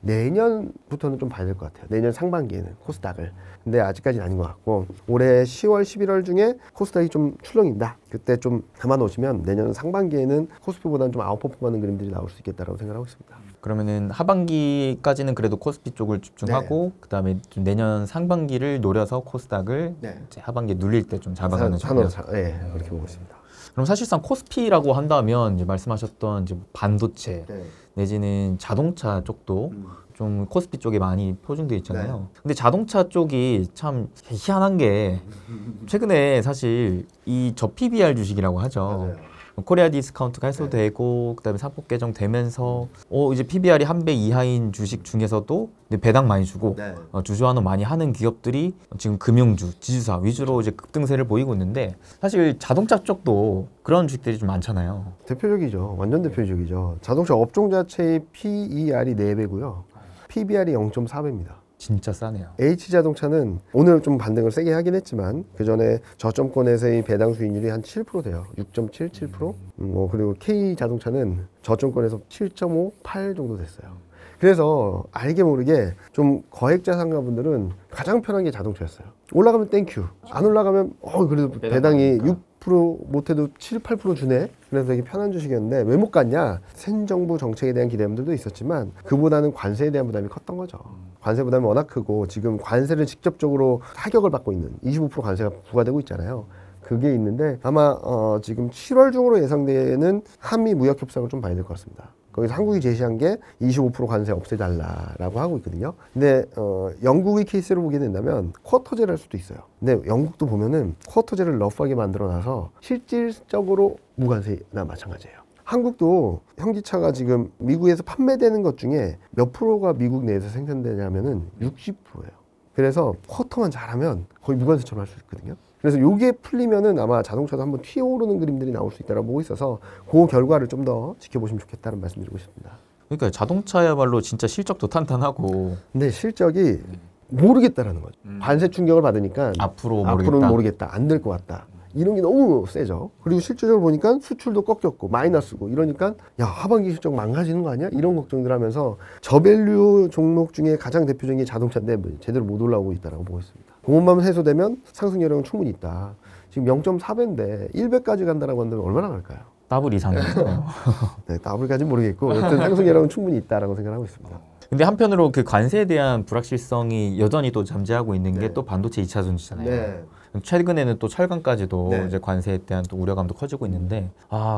내년부터는 좀 봐야 될 것 같아요. 내년 상반기에는 코스닥을. 근데 아직까지는 아닌 것 같고 올해 10월, 11월 중에 코스닥이 좀 출렁인다. 그때 좀 담아놓으시면 내년 상반기에는 코스피보다는 좀 아웃퍼폼하는 그림들이 나올 수 있겠다고 생각하고 있습니다. 그러면은 하반기까지는 그래도 코스피 쪽을 집중하고 그다음에 좀 내년 상반기를 노려서 코스닥을 이제 하반기에 눌릴 때 좀 잡아가는 산으로 그렇게 보고 있습니다. 그럼 사실상 코스피라고 한다면 이제 말씀하셨던 이제 반도체 내지는 자동차 쪽도 좀 코스피 쪽에 많이 표준되어 있잖아요. 근데 자동차 쪽이 참 희한한 게 최근에 사실 이 저PBR 주식이라고 하죠. 맞아요. 코리아 디스카운트가 해소되고 그다음에 사법 개정되면서 이제 PBR이 한 배 이하인 주식 중에서도 배당 많이 주고 주주환원 많이 하는 기업들이 지금 금융주, 지주사 위주로 이제 급등세를 보이고 있는데 사실 자동차 쪽도 그런 주식들이 좀 많잖아요. 대표적이죠. 완전 대표적이죠. 자동차 업종 자체의 PER이 4배고요. PBR이 0.4배입니다. 진짜 싸네요. H자동차는 오늘 좀 반등을 세게 하긴 했지만 그 전에 저점권에서의 배당 수익률이 한 7% 돼요. 6.77%. 그리고 K자동차는 저점권에서 7.5, 8 정도 됐어요. 그래서 알게 모르게 좀 거액자 상가분들은 가장 편한 게 자동차였어요. 올라가면 땡큐, 안 올라가면 그래도 배당이 6% 못해도 7, 8% 주네. 그래서 되게 편한 주식이었는데 왜 못 갔냐? 새 정부 정책에 대한 기대감들도 있었지만 그보다는 관세에 대한 부담이 컸던 거죠. 관세 부담이 워낙 크고 지금 관세를 직접적으로 타격을 받고 있는 25% 관세가 부과되고 있잖아요. 그게 있는데 아마 지금 7월 중으로 예상되는 한미 무역 협상을 좀 봐야 될 것 같습니다. 거기서 한국이 제시한 게 25% 관세 없애달라라고 하고 있거든요. 근데 영국의 케이스를 보게 된다면 쿼터제를 할 수도 있어요. 근데 영국도 보면은 쿼터제를 러프하게 만들어놔서 실질적으로 무관세나 마찬가지예요. 한국도 현기차가 지금 미국에서 판매되는 것 중에 몇 프로가 미국 내에서 생산되냐면은 60%예요. 그래서 쿼터만 잘하면 거의 무관세처럼 할 수 있거든요. 그래서 요게 풀리면은 아마 자동차도 한번 튀어오르는 그림들이 나올 수 있다고 보고 있어서 그 결과를 좀 더 지켜보시면 좋겠다는 말씀 드리고 싶습니다. 그러니까 자동차야말로 진짜 실적도 탄탄하고 근데 실적이 모르겠다라는 거죠. 관세 충격을 받으니까 앞으로는 모르겠다. 안 될 것 같다. 이런 게 너무 세죠. 그리고 실질적으로 보니까 수출도 꺾였고 마이너스고 이러니까 야 하반기 실적 망가지는 거 아니야? 이런 걱정들 하면서 저밸류 종목 중에 가장 대표적인 게 자동차인데 제대로 못 올라오고 있다고 보고 있습니다. 그것만 해소되면 상승 여력은 충분히 있다. 지금 0.4배인데 1배까지 간다라고 한다면 얼마나 갈까요? 더블 이상이죠. 네, 더블까지는 모르겠고 여튼 상승 여력은 충분히 있다라고 생각하고 있습니다. 근데 한편으로 그 관세에 대한 불확실성이 여전히 또 잠재하고 있는 게 또 반도체 2차 전지잖아요. 네. 최근에는 또 철강까지도 이제 관세에 대한 또 우려감도 커지고 있는데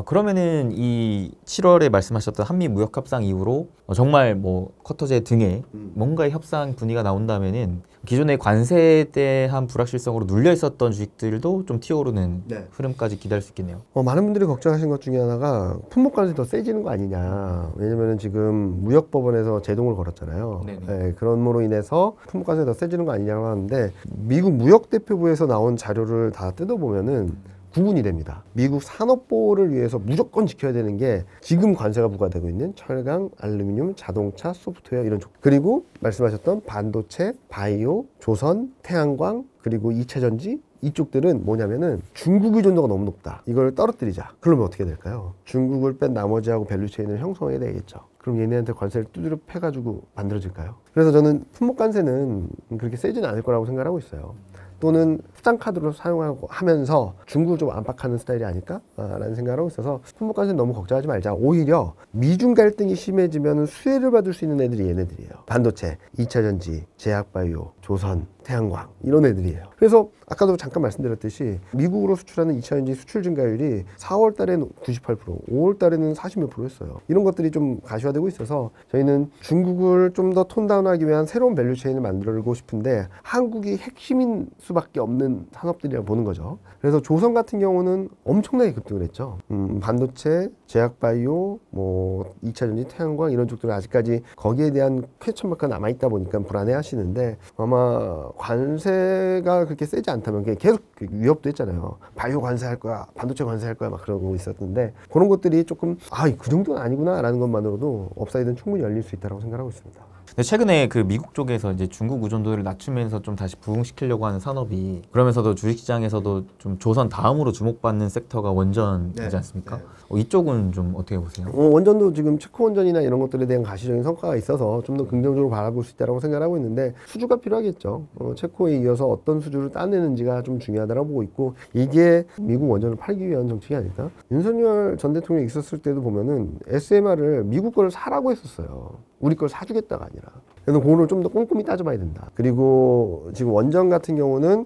그러면은 이 7월에 말씀하셨던 한미 무역 협상 이후로 정말 뭐 쿼터제 등의 뭔가의 협상 분위기가 나온다면은 기존의 관세에 대한 불확실성으로 눌려 있었던 주식들도 좀 튀어오르는 흐름까지 기대할 수 있겠네요. 많은 분들이 걱정하신 것 중에 하나가 품목 관세 더 세지는 거 아니냐. 왜냐면은 지금 무역법원에서 제동을 걸었잖아요. 네, 그런으로 인해서 품목 관세 더 세지는 거 아니냐고 하는데 미국 무역대표부에서 나온 자료를 다 뜯어보면은 구분이 됩니다. 미국 산업보호를 위해서 무조건 지켜야 되는 게 지금 관세가 부과되고 있는 철강, 알루미늄, 자동차, 소프트웨어 이런 쪽. 그리고 말씀하셨던 반도체, 바이오, 조선, 태양광, 그리고 2차전지 이쪽들은 뭐냐면은 중국 의존도가 너무 높다. 이걸 떨어뜨리자. 그러면 어떻게 될까요? 중국을 뺀 나머지하고 밸류체인을 형성해야 되겠죠. 그럼 얘네한테 관세를 두드려 패가지고 만들어질까요? 그래서 저는 품목 관세는 그렇게 세지는 않을 거라고 생각하고 있어요. 또는 수장카드로 사용하고 하면서 중국을 좀 압박하는 스타일이 아닐까라는 생각을 하고 있어서 품목 관세 너무 걱정하지 말자. 오히려 미중 갈등이 심해지면 수혜를 받을 수 있는 애들이 얘네들이에요. 반도체, 2차전지, 제약바이오, 조선, 태양광 이런 애들이에요. 그래서 아까도 잠깐 말씀드렸듯이 미국으로 수출하는 2차전지 수출 증가율이 4월 달에는 98%, 5월 달에는 40몇 %였어요. 이런 것들이 좀 가시화되고 있어서 저희는 중국을 좀 더 톤다운하기 위한 새로운 밸류체인을 만들고 싶은데 한국이 핵심인 수밖에 없는 산업들이라고 보는 거죠. 그래서 조선 같은 경우는 엄청나게 급등을 했죠. 반도체, 제약바이오, 뭐 2차전지, 태양광 이런 쪽들은 아직까지 거기에 대한 퀘스천 마크가 남아있다 보니까 불안해 하시는데 아마 관세가 그렇게 세지 않다면 계속 위협도 했잖아요. 바이오 관세할 거야, 반도체 관세할 거야 막 그러고 있었는데 그런 것들이 조금 그 정도는 아니구나 라는 것만으로도 업사이드는 충분히 열릴 수 있다고 생각하고 있습니다. 근데 최근에 그 미국 쪽에서 이제 중국 의존도를 낮추면서 좀 다시 부흥시키려고 하는 산업이 그러면서도 주식시장에서도 좀 조선 다음으로 주목받는 섹터가 원전이지 않습니까? 이쪽은 좀 어떻게 보세요? 원전도 지금 체코 원전이나 이런 것들에 대한 가시적인 성과가 있어서 좀 더 긍정적으로 바라볼 수 있다고 생각하고 있는데 수주가 필요하겠죠. 체코에 이어서 어떤 수주를 따내는지가 좀 중요하다고 보고 있고 이게 미국 원전을 팔기 위한 정책이 아닐까? 윤석열 전 대통령이 있었을 때도 보면은 SMR을 미국 걸 사라고 했었어요. 우리 걸 사주겠다가 아니라. 그래서 그거를 좀 더 꼼꼼히 따져봐야 된다. 그리고 지금 원전 같은 경우는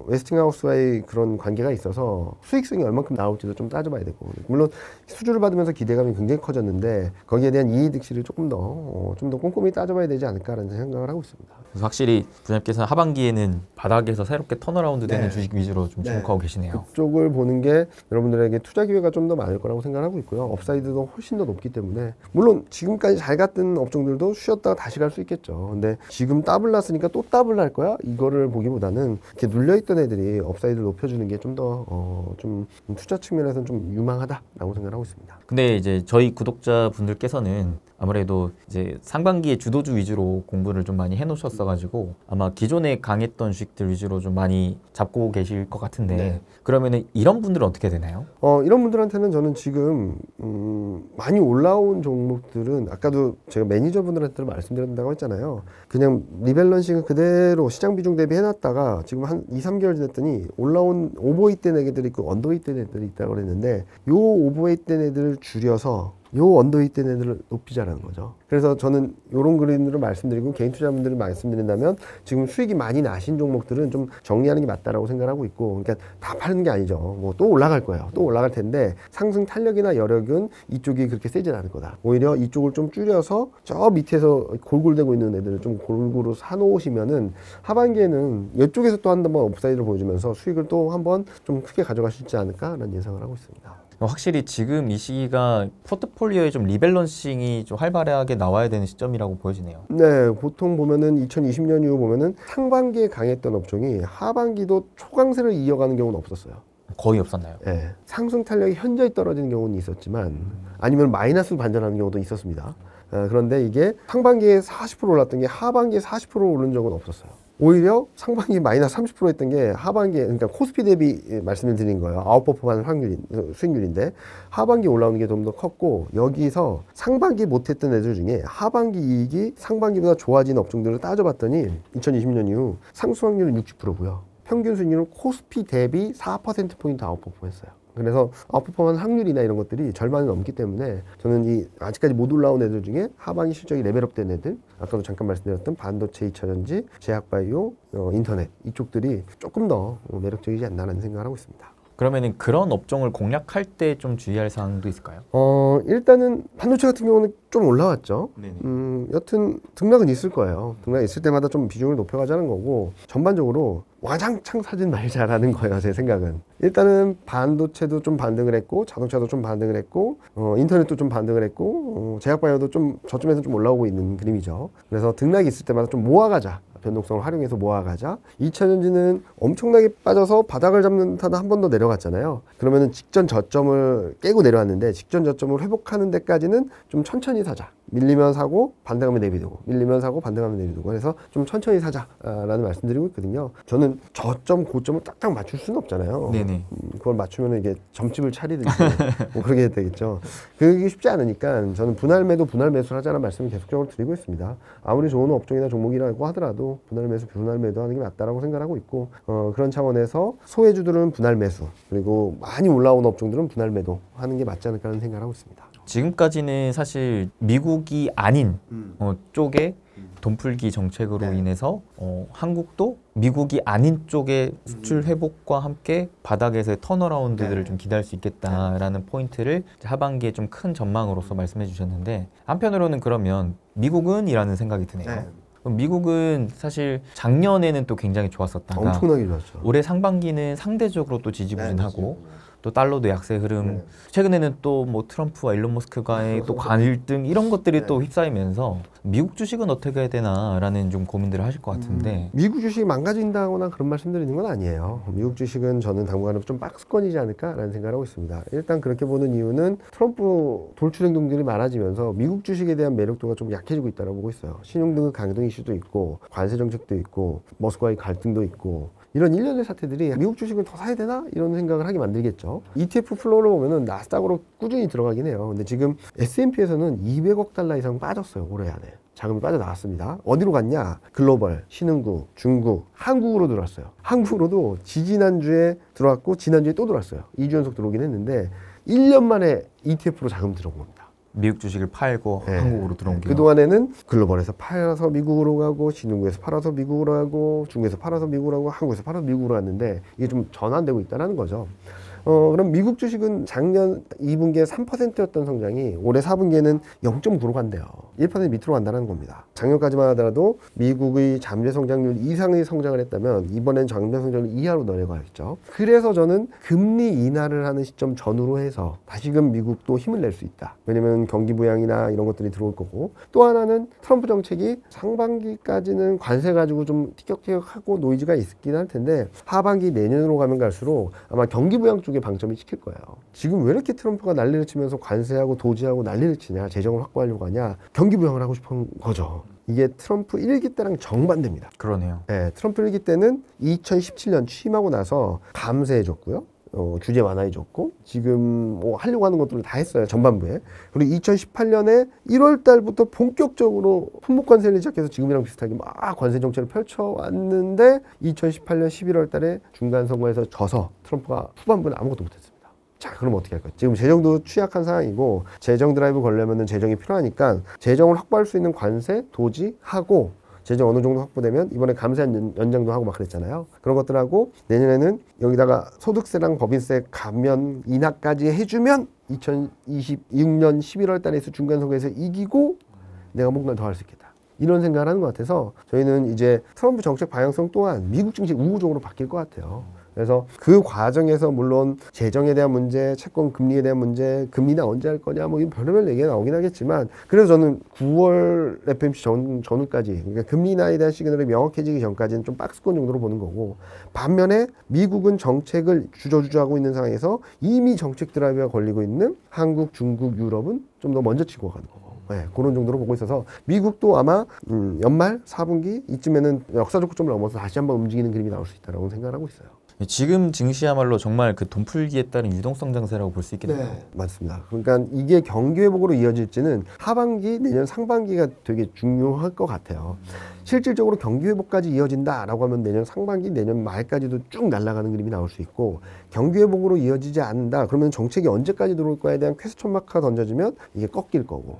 웨스팅하우스와의 그런 관계가 있어서 수익성이 얼만큼 나올지도 좀 따져봐야 되고 물론 수주를 받으면서 기대감이 굉장히 커졌는데 거기에 대한 이의득실을 조금 더 꼼꼼히 따져봐야 되지 않을까라는 생각을 하고 있습니다. 그래서 확실히 부장님께서는 하반기에는 바닥에서 새롭게 턴어라운드 되는 주식 위주로 좀 주목하고 계시네요. 그쪽을 보는 게 여러분들에게 투자 기회가 좀 더 많을 거라고 생각하고 있고요. 업사이드도 훨씬 더 높기 때문에 물론 지금까지 잘 갔던 업종들도 쉬었다가 다시 갈 수 있겠죠. 근데 지금 더블 났으니까 또 더블 날 거야? 이거를 보기보다는 이렇게 눌려있던 애들이 업사이드를 높여주는 게 좀 더 좀 투자 측면에서는 좀 유망하다라고 생각하고 있습니다. 근데 이제 저희 구독자분들께서는 아무래도 이제 상반기에 주도주 위주로 공부를 좀 많이 해놓으셨어가지고 아마 기존에 강했던 주식들 위주로 좀 많이 잡고 계실 것 같은데 네. 그러면은 이런 분들은 어떻게 되나요? 이런 분들한테는 저는 지금 많이 올라온 종목들은 아까도 제가 매니저분들한테 말씀드린다고 했잖아요. 그냥 리밸런싱을 그대로 시장 비중 대비 해놨다가 지금 한 2, 3개월 지났더니 올라온 오버웨이트 된 애들이 있고 언더웨이트 된 애들이 있다고 그랬는데 요 오버웨이트 된 애들을 줄여서 요 언더웨이트 된 애들을 높이자라는 거죠. 그래서 저는 요런 그림으로 말씀드리고 개인 투자분들을 말씀드린다면 지금 수익이 많이 나신 종목들은 좀 정리하는 게 맞다라고 생각하고 있고, 그러니까 다 파는 게 아니죠. 뭐 또 올라갈 거예요. 또 올라갈 텐데 상승 탄력이나 여력은 이쪽이 그렇게 세진 않을 거다. 오히려 이쪽을 좀 줄여서 저 밑에서 골골대고 있는 애들을 좀 골고루 사놓으시면은 하반기에는 이쪽에서 또 한 번 업사이드를 보여주면서 수익을 또 한번 좀 크게 가져갈 수 있지 않을까라는 예상을 하고 있습니다. 확실히 지금 이 시기가 포트폴리오에 좀 리밸런싱이 좀 활발하게 나와야 되는 시점이라고 보여지네요. 네, 보통 보면은 2020년 이후 보면은 상반기에 강했던 업종이 하반기도 초강세를 이어가는 경우는 없었어요. 거의 없었나요? 네, 상승 탄력이 현저히 떨어지는 경우는 있었지만 아니면 마이너스로 반전하는 경우도 있었습니다. 그런데 이게 상반기에 40% 올랐던 게 하반기에 40% 오른 적은 없었어요. 오히려 상반기 마이너스 30% 했던 게 하반기에, 그러니까 코스피 대비 말씀을 드린 거예요. 아웃퍼폼하는 수익률인데 하반기 올라오는 게 좀 더 컸고, 여기서 상반기 못했던 애들 중에 하반기 이익이 상반기보다 좋아진 업종들을 따져봤더니 2020년 이후 상승 확률은 60%고요. 평균 수익률은 코스피 대비 4%포인트 아웃퍼폼했어요. 그래서 아웃퍼폼한 확률이나 이런 것들이 절반이 넘기 때문에 저는 이 아직까지 못 올라온 애들 중에 하반기 실적이 레벨업된 애들, 아까도 잠깐 말씀드렸던 반도체, 2차전지, 제약바이오, 인터넷 이쪽들이 조금 더 매력적이지 않나라는 생각을 하고 있습니다. 그러면은 그런 업종을 공략할 때 좀 주의할 사항도 있을까요? 일단은 반도체 같은 경우는 좀 올라왔죠. 네네. 여튼 등락은 있을 거예요. 등락 있을 때마다 좀 비중을 높여가자는 거고, 전반적으로 와장창 사지 말자라는 거예요. 제 생각은. 일단은 반도체도 좀 반등을 했고, 자동차도 좀 반등을 했고, 인터넷도 좀 반등을 했고, 제약바이오도 좀 저점에서 좀 올라오고 있는 그림이죠. 그래서 등락이 있을 때마다 좀 모아가자. 변동성을 활용해서 모아가자. 2차전지는 엄청나게 빠져서 바닥을 잡는 듯 한 번 더 내려갔잖아요. 그러면은 직전 저점을 깨고 내려왔는데, 직전 저점을 회복하는 데까지는 좀 천천히 사자. 밀리면 사고 반등하면 내비두고, 밀리면 사고 반등하면 내비두고, 그래서 좀 천천히 사자라는 말씀드리고 있거든요. 저는 저점 고점을 딱딱 맞출 수는 없잖아요. 네네. 그걸 맞추면 이게 점집을 차리든지 뭐 그렇게 해야 되겠죠. 그게 쉽지 않으니까 저는 분할 매도, 분할 매수를 하자는 말씀을 계속적으로 드리고 있습니다. 아무리 좋은 업종이나 종목이라고 하더라도 분할 매수, 분할 매도하는 게 맞다라고 생각하고 있고, 그런 차원에서 소외주들은 분할 매수, 그리고 많이 올라온 업종들은 분할 매도 하는 게 맞지 않을까 하는 생각을 하고 있습니다. 지금까지는 사실 미국이 아닌 쪽에 돈풀기 정책으로 인해서 한국도 미국이 아닌 쪽의 수출 회복과 함께 바닥에서의 턴어라운드들을 좀 기대할 수 있겠다라는 포인트를 하반기에 좀 큰 전망으로서 말씀해 주셨는데, 한편으로는 그러면 미국은 이라는 생각이 드네요. 그럼 미국은 사실 작년에는 또 굉장히 좋았었다가 엄청나게 좋았죠. 올해 상반기는 상대적으로 또 지지부진하고 또 달러도 약세 흐름, 최근에는 또 뭐 트럼프와 일론 머스크가의 또 관일등 이런 것들이 또 휩싸이면서 미국 주식은 어떻게 해야 되나라는 좀 고민들을 하실 것 같은데, 미국 주식이 망가진다거나 그런 말씀드리는 건 아니에요. 미국 주식은 저는 당분간은 좀 박스권이지 않을까라는 생각을 하고 있습니다. 일단 그렇게 보는 이유는 트럼프 돌출 행동들이 많아지면서 미국 주식에 대한 매력도가 좀 약해지고 있다고 보고 있어요. 신용등급 강등 이슈도 있고, 관세 정책도 있고, 머스크와의 갈등도 있고, 이런 일련의 사태들이 미국 주식을 더 사야 되나? 이런 생각을 하게 만들겠죠. ETF 플로우를 보면은 나스닥으로 꾸준히 들어가긴 해요. 근데 지금 S&P에서는 200억 달러 이상 빠졌어요. 올해 안에. 자금이 빠져나왔습니다. 어디로 갔냐? 글로벌, 신흥국, 중국, 한국으로 들어왔어요. 한국으로도 지지난주에 들어왔고, 지난주에 또 들어왔어요. 2주 연속 들어오긴 했는데 1년 만에 ETF로 자금 들어온 겁니다. 미국 주식을 팔고 한국으로 들어온 게 그동안에는 글로벌에서 팔아서 미국으로 가고, 신흥국에서 팔아서 미국으로 가고, 중국에서 팔아서 미국으로 가고, 한국에서 팔아서 미국으로 갔는데 이게 좀 전환되고 있다는 거죠. 그럼 미국 주식은 작년 2분기에 3%였던 성장이 올해 4분기에는 0.9로 간대요. 1% 밑으로 간다는 겁니다. 작년까지만 하더라도 미국의 잠재 성장률 이상의 성장을 했다면 이번엔 잠재 성장률 이하로 내려가겠죠. 그래서 저는 금리 인하를 하는 시점 전후로 해서 다시금 미국도 힘을 낼 수 있다. 왜냐면 경기 부양이나 이런 것들이 들어올 거고, 또 하나는 트럼프 정책이 상반기까지는 관세 가지고 좀 티격태격하고 노이즈가 있긴 할 텐데 하반기 내년으로 가면 갈수록 아마 경기 부양 쪽에 방점이 찍힐 거예요. 지금 왜 이렇게 트럼프가 난리를 치면서 관세하고 도지하고 난리를 치냐, 재정을 확보하려고 하냐, 경기 부양을 하고 싶은 거죠. 이게 트럼프 1기 때랑 정반대입니다. 그러네요. 네, 트럼프 1기 때는 2017년 취임하고 나서 감세해줬고요. 규제 완화해줬고 지금 뭐 하려고 하는 것들을 다 했어요. 전반부에. 그리고 2018년에 1월 달부터 본격적으로 품목 관세를 시작해서 지금이랑 비슷하게 막 관세 정책을 펼쳐왔는데 2018년 11월 달에 중간 선거에서 져서 트럼프가 후반부는 아무것도 못했습니다. 자, 그럼 어떻게 할까요? 지금 재정도 취약한 상황이고 재정 드라이브 걸려면 재정이 필요하니까 재정을 확보할 수 있는 관세, 도지하고 재정 어느 정도 확보되면 이번에 감세 연장도 하고 막 그랬잖아요. 그런 것들하고 내년에는 여기다가 소득세랑 법인세 감면 인하까지 해주면 2026년 11월 달에서 중간선거에서 이기고 내가 뭔가 더 할 수 있겠다. 이런 생각을 하는 것 같아서 저희는 이제 트럼프 정책 방향성 또한 미국 증시 우호적으로 바뀔 것 같아요. 그래서 그 과정에서 물론 재정에 대한 문제, 채권 금리에 대한 문제, 금리나 언제 할 거냐 뭐 이런 별의별 얘기가 나오긴 하겠지만 그래서 저는 9월 FOMC 전후까지 그러니까 금리 인하에 대한 시그널이 명확해지기 전까지는 좀 박스권 정도로 보는 거고 반면에 미국은 정책을 주저주저하고 있는 상황에서 이미 정책 드라이브가 걸리고 있는 한국, 중국, 유럽은 좀 더 먼저 치고 가는 거고 네, 그런 정도로 보고 있어서 미국도 아마 연말 4분기 이쯤에는 역사적 고점을 넘어서 다시 한번 움직이는 그림이 나올 수 있다고 생각을 하고 있어요. 지금 증시야말로 정말 그 돈풀기에 따른 유동성 장세라고 볼 수 있겠네요. 네, 맞습니다. 그러니까 이게 경기 회복으로 이어질지는 하반기, 내년 상반기가 되게 중요할 것 같아요. 실질적으로 경기 회복까지 이어진다라고 하면 내년 상반기, 내년 말까지도 쭉 날아가는 그림이 나올 수 있고 경기 회복으로 이어지지 않는다. 그러면 정책이 언제까지 들어올 거에 대한 퀘스천 마크가 던져지면 이게 꺾일 거고.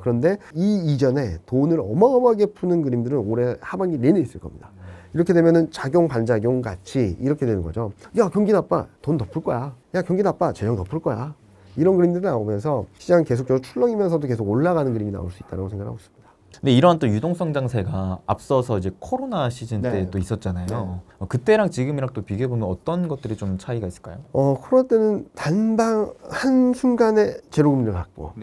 그런데 이 이전에 돈을 어마어마하게 푸는 그림들은 올해 하반기 내내 있을 겁니다. 이렇게 되면은 작용 반작용 같이 이렇게 되는 거죠. 야, 경기 나빠. 돈 더 풀 거야. 야, 경기 나빠. 재정 더 풀 거야. 이런 그림들이 나오면서 시장 계속적으로 출렁이면서도 계속 올라가는 그림이 나올 수 있다고 생각하고 있습니다. 근데 이런 또 유동성 장세가 앞서서 이제 코로나 시즌 때 네. 또 있었잖아요. 네. 그때랑 지금이랑 또 비교해 보면 어떤 것들이 좀 차이가 있을까요? 코로나 때는 단방 한순간에 제로금리를 갖고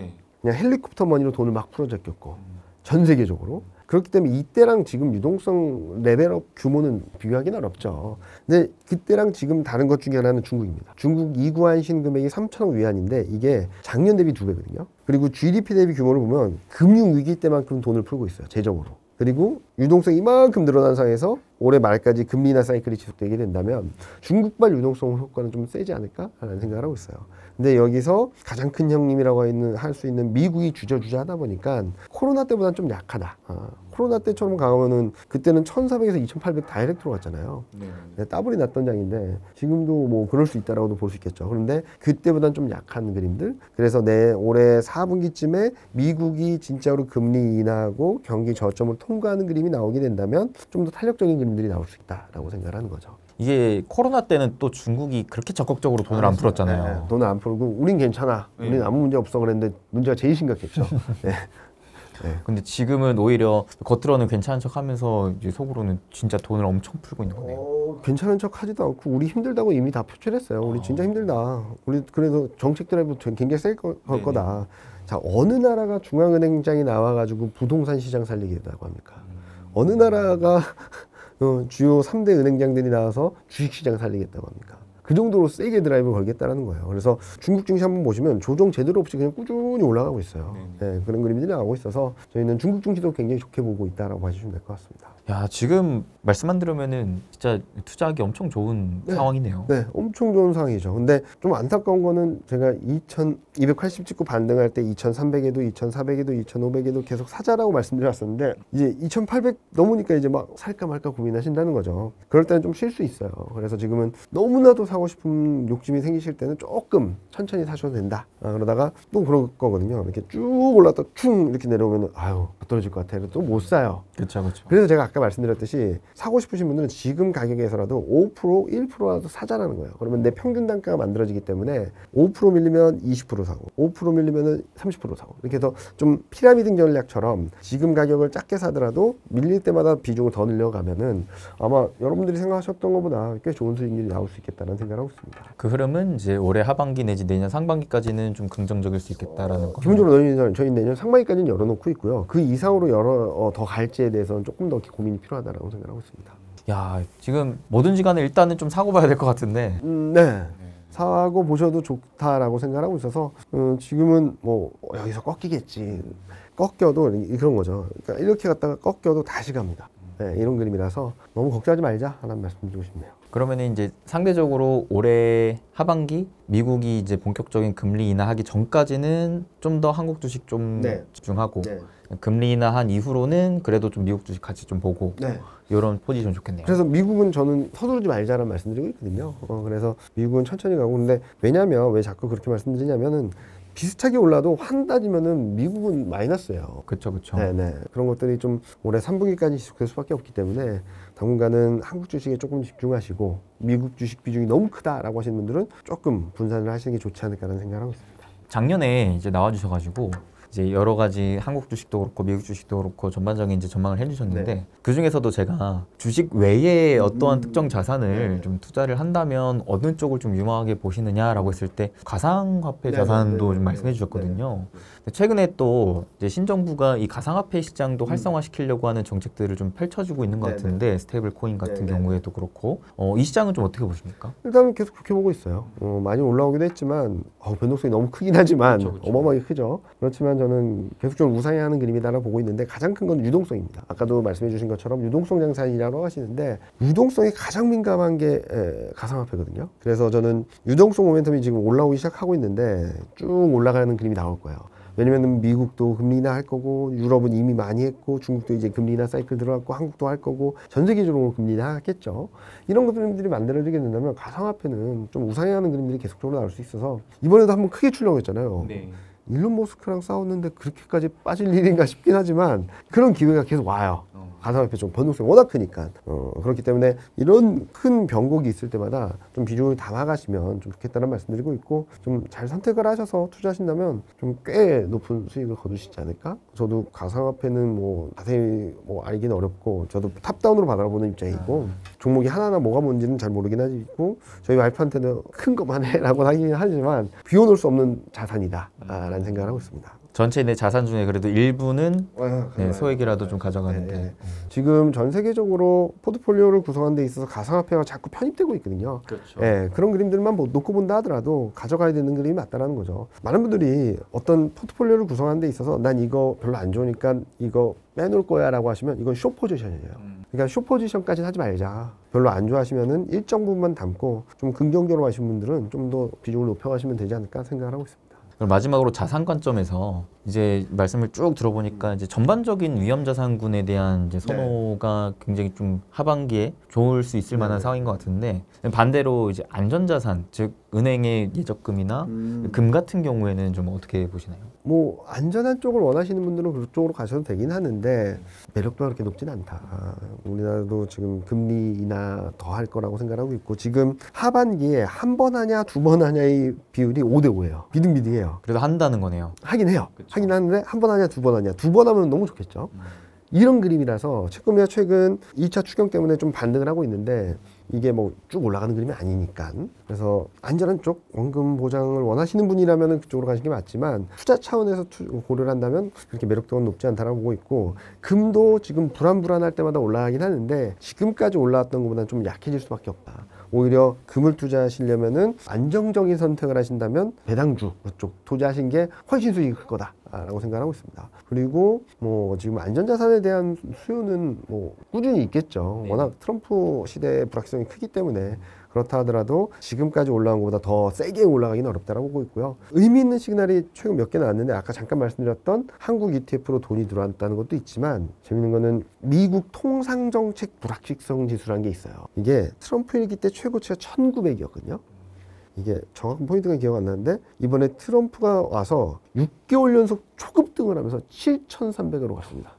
그냥 헬리콥터 머니로 돈을 막 풀어 제꼈고 전 세계적으로. 그렇기 때문에 이때랑 지금 유동성 레벨업 규모는 비교하기는 어렵죠. 근데 그때랑 지금 다른 것 중에 하나는 중국입니다. 중국 이구안 신금액이 3천억 위안인데 이게 작년 대비 2배거든요. 그리고 GDP 대비 규모를 보면 금융위기 때만큼 돈을 풀고 있어요. 재정으로. 그리고 유동성이 이만큼 늘어난 상황에서 올해 말까지 금리 인하 사이클이 지속되게 된다면 중국발 유동성 효과는 좀 세지 않을까라는 생각을 하고 있어요. 근데 여기서 가장 큰 형님이라고 할 수 있는 미국이 주저주저하다 보니까 코로나 때보다는 좀 약하다. 코로나 때처럼 강하면은 그때는 1,400에서 2,800 다이렉트 들어갔잖아요. 네, 따블이 났던 장인데 지금도 뭐 그럴 수 있다라고도 볼 수 있겠죠. 그런데 그때보다는 좀 약한 그림들. 그래서 올해 4분기쯤에 미국이 진짜로 금리 인하하고 경기 저점을 통과하는 그림이 나오게 된다면 좀 더 탄력적인 그림들이 나올 수 있다라고 생각을 하는 거죠. 이게 코로나 때는 또 중국이 그렇게 적극적으로 돈을 안 풀었잖아요. 네, 돈을 안 풀고 우린 괜찮아. 우린 아무 문제 없어 그랬는데 문제가 제일 심각했죠. 네. 네. 근데 지금은 오히려 겉으로는 괜찮은 척하면서 이제 속으로는 진짜 돈을 엄청 풀고 있는 거네요. 괜찮은 척 하지도 않고 우리 힘들다고 이미 다 표출했어요. 우리 진짜 힘들다. 우리 그래서 정책 드라이브 굉장히 셀 거다. 자, 어느 나라가 중앙은행장이 나와가지고 부동산 시장 살리겠다고 합니까? 어느 나라가 주요 3대 은행장들이 나와서 주식시장 살리겠다고 합니까? 그 정도로 세게 드라이브 걸겠다라는 거예요. 그래서 중국 증시 한번 보시면 조정 제대로 없이 그냥 꾸준히 올라가고 있어요. 네, 그런 그림들이 나오고 있어서 저희는 중국 증시도 굉장히 좋게 보고 있다라고 봐주시면 될 것 같습니다. 야, 지금 말씀만 들으면은 진짜 투자하기 엄청 좋은 상황이네요. 네, 엄청 좋은 상황이죠. 근데 좀 안타까운 거는 제가 2,280 찍고 반등할 때 2,300에도 2,400에도 2,500에도 계속 사자라고 말씀드렸었는데 이제 2,800 넘으니까 이제 막 살까 말까 고민하신다는 거죠. 그럴 때는 좀 쉴 수 있어요. 그래서 지금은 너무나도 사고 싶은 욕심이 생기실 때는 조금 천천히 사셔도 된다. 그러다가 또 그럴 거거든요. 이렇게 쭉 올랐다 충 이렇게 내려오면 아유 떨어질 것 같아요. 또 못 사요. 그렇죠, 그렇죠. 그래서 제가 아까 말씀드렸듯이 사고 싶으신 분들은 지금 가격에서라도 5%, 1%라도 사자라는 거예요. 그러면 내 평균 단가가 만들어지기 때문에 5% 밀리면 20% 사고 5% 밀리면 30% 사고 이렇게 해서 좀 피라미드 전략처럼 지금 가격을 작게 사더라도 밀릴 때마다 비중을 더 늘려가면은 아마 여러분들이 생각하셨던 것보다 꽤 좋은 수익률이 나올 수 있겠다는 생각을 하고 있습니다. 그 흐름은 이제 올해 하반기 내지 내년 상반기까지는 좀 긍정적일 수 있겠다라는 거. 기본적으로 저희 내년 상반기까지는 열어놓고 있고요. 그 이상으로 더 갈지에 대해서는 조금 더 고민이 필요하다라고 생각하고 있습니다. 야, 지금 뭐든지 간에 일단은 좀 사고 봐야 될 것 같은데. 네. 사고 보셔도 좋다라고 생각하고 있어서 지금은 뭐 여기서 꺾이겠지. 꺾여도 그런 거죠. 그러니까 이렇게 갔다가 꺾여도 다시 갑니다. 네, 이런 그림이라서 너무 걱정하지 말자 하는 말씀 드리고 싶네요. 그러면 이제 상대적으로 올해 하반기 미국이 이제 본격적인 금리 인하하기 전까지는 좀 더 한국 주식 좀 네. 집중하고 네. 금리 인하한 이후로는 그래도 좀 미국 주식 같이 좀 보고 네. 이런 포지션 좋겠네요. 그래서 미국은 저는 서두르지 말자라는 말씀드리고 있거든요. 그래서 미국은 천천히 가고 근데 왜냐면 왜 자꾸 그렇게 말씀드리냐면은 비슷하게 올라도 환 따지면은 미국은 마이너스예요. 그렇죠, 그렇죠. 네네. 그런 것들이 좀 올해 3분기까지 지속될 수밖에 없기 때문에 당분간은 한국 주식에 조금 집중하시고 미국 주식 비중이 너무 크다라고 하시는 분들은 조금 분산을 하시는 게 좋지 않을까라는 생각을 하고 있습니다. 작년에 이제 나와주셔가지고 이제 여러 가지 한국 주식도 그렇고 미국 주식도 그렇고 전반적인 이제 전망을 해주셨는데 네. 그 중에서도 제가 주식 외에 어떠한 특정 자산을 네. 좀 투자를 한다면 어느 쪽을 좀 유망하게 보시느냐라고 했을 때 가상화폐 네, 자산도 네, 네, 좀 네, 말씀해 주셨거든요. 근데 최근에 또 이제 신정부가 이 가상화폐 시장도 활성화시키려고 하는 정책들을 좀 펼쳐주고 있는 것 네, 같은데 스테이블 코인 같은 네, 네. 경우에도 그렇고 이 시장은 좀 어떻게 보십니까? 일단은 계속 좋게 보고 있어요. 많이 올라오기도 했지만 변동성이 너무 크긴 하지만 그렇죠, 그렇죠. 어마어마하게 크죠. 그렇지만 저는 계속적으로 우상향하는 그림이다라고 보고 있는데 가장 큰 건 유동성입니다. 아까도 말씀해 주신 것처럼 유동성 장사이라고 하시는데 유동성이 가장 민감한 게 가상화폐거든요. 그래서 저는 유동성 모멘텀이 지금 올라오기 시작하고 있는데 쭉 올라가는 그림이 나올 거예요. 왜냐면 미국도 금리 인하 할 거고 유럽은 이미 많이 했고 중국도 이제 금리 인하 사이클 들어갔고 한국도 할 거고 전 세계적으로 금리 인하 하겠죠. 이런 것들이 만들어지게 된다면 가상화폐는 좀 우상향하는 그림들이 계속적으로 나올 수 있어서 이번에도 한번 크게 출렁했잖아요. 네. 일론 머스크랑 싸웠는데 그렇게까지 빠질 일인가 싶긴 하지만 그런 기회가 계속 와요. 가상화폐 좀 변동성이 워낙 크니까 그렇기 때문에 이런 큰 변곡이 있을 때마다 좀 비중을 담아가시면 좀 좋겠다는 말씀드리고 있고 좀 잘 선택을 하셔서 투자하신다면 좀 꽤 높은 수익을 거두시지 않을까? 저도 가상화폐는 뭐 자세히 뭐 알기는 어렵고 저도 탑다운으로 바라보는 입장이고 종목이 하나하나 뭐가 뭔지는 잘 모르긴 하고 저희 와이프한테는 큰 것만 해라고 하긴 하지만 비워놓을 수 없는 자산이다 라는 생각을 하고 있습니다. 전체 내 자산 중에 그래도 일부는 네, 소액이라도 좀 네, 가져가는데 네. 지금 전 세계적으로 포트폴리오를 구성하는 데 있어서 가상화폐가 자꾸 편입되고 있거든요. 그렇죠. 예, 그런 그림들만 뭐 놓고 본다 하더라도 가져가야 되는 그림이 맞다라는 거죠. 많은 분들이 어떤 포트폴리오를 구성하는 데 있어서 난 이거 별로 안 좋으니까 이거 빼놓을 거야 라고 하시면 이건 숏 포지션이에요. 그러니까 숏 포지션까지는 하지 말자. 별로 안 좋아하시면은 일정 부분만 담고 좀 긍정적으로 하신 분들은 좀 더 비중을 높여가시면 되지 않을까 생각을 하고 있습니다. 그럼 마지막으로 자산 관점에서 이제 말씀을 쭉 들어보니까 이제 전반적인 위험 자산군에 대한 이제 선호가 굉장히 좀 하반기에 좋을 수 있을 만한 상황인 것 같은데 반대로 이제 안전 자산 즉 은행의 예적금이나 금 같은 경우에는 좀 어떻게 보시나요? 뭐 안전한 쪽을 원하시는 분들은 그쪽으로 가셔도 되긴 하는데 매력도가 그렇게 높진 않다. 우리나라도 지금 금리 인하 더 할 거라고 생각하고 있고 지금 하반기에 한 번 하냐 두 번 하냐의 비율이 5대5예요. 비등비등해요. 그래도 한다는 거네요. 하긴 해요. 그쵸. 하긴 하는데 한 번 하냐 두 번 하냐 두 번 하면 너무 좋겠죠. 이런 그림이라서 채권매가 최근 2차 추경 때문에 좀 반등을 하고 있는데 이게 뭐 쭉 올라가는 그림이 아니니까 그래서 안전한 쪽 원금 보장을 원하시는 분이라면 그쪽으로 가시는 게 맞지만 투자 차원에서 고려를 한다면 그렇게 매력도가 높지 않다라고 보고 있고 금도 지금 불안할 때마다 올라가긴 하는데 지금까지 올라왔던 것보다는 좀 약해질 수밖에 없다. 오히려 금을 투자하시려면은 안정적인 선택을 하신다면 배당주 그쪽 투자하신 게 훨씬 수익이 클 거다라고 생각하고 있습니다. 그리고 뭐 지금 안전자산에 대한 수요는 뭐 꾸준히 있겠죠. 워낙 트럼프 시대의 불확실성이 크기 때문에 그렇다 하더라도 지금까지 올라온 것보다 더 세게 올라가기는 어렵다라고 보고 있고요. 의미 있는 시그널이 최근 몇 개 나왔는데 아까 잠깐 말씀드렸던 한국 ETF로 돈이 들어왔다는 것도 있지만 재밌는 거는 미국 통상정책 불확실성 지수라는 게 있어요. 이게 트럼프 일기 때 최고치가 1900이었거든요. 이게 정확한 포인트가 기억 안 나는데 이번에 트럼프가 와서 6개월 연속 초급등을 하면서 7,300으로 갔습니다.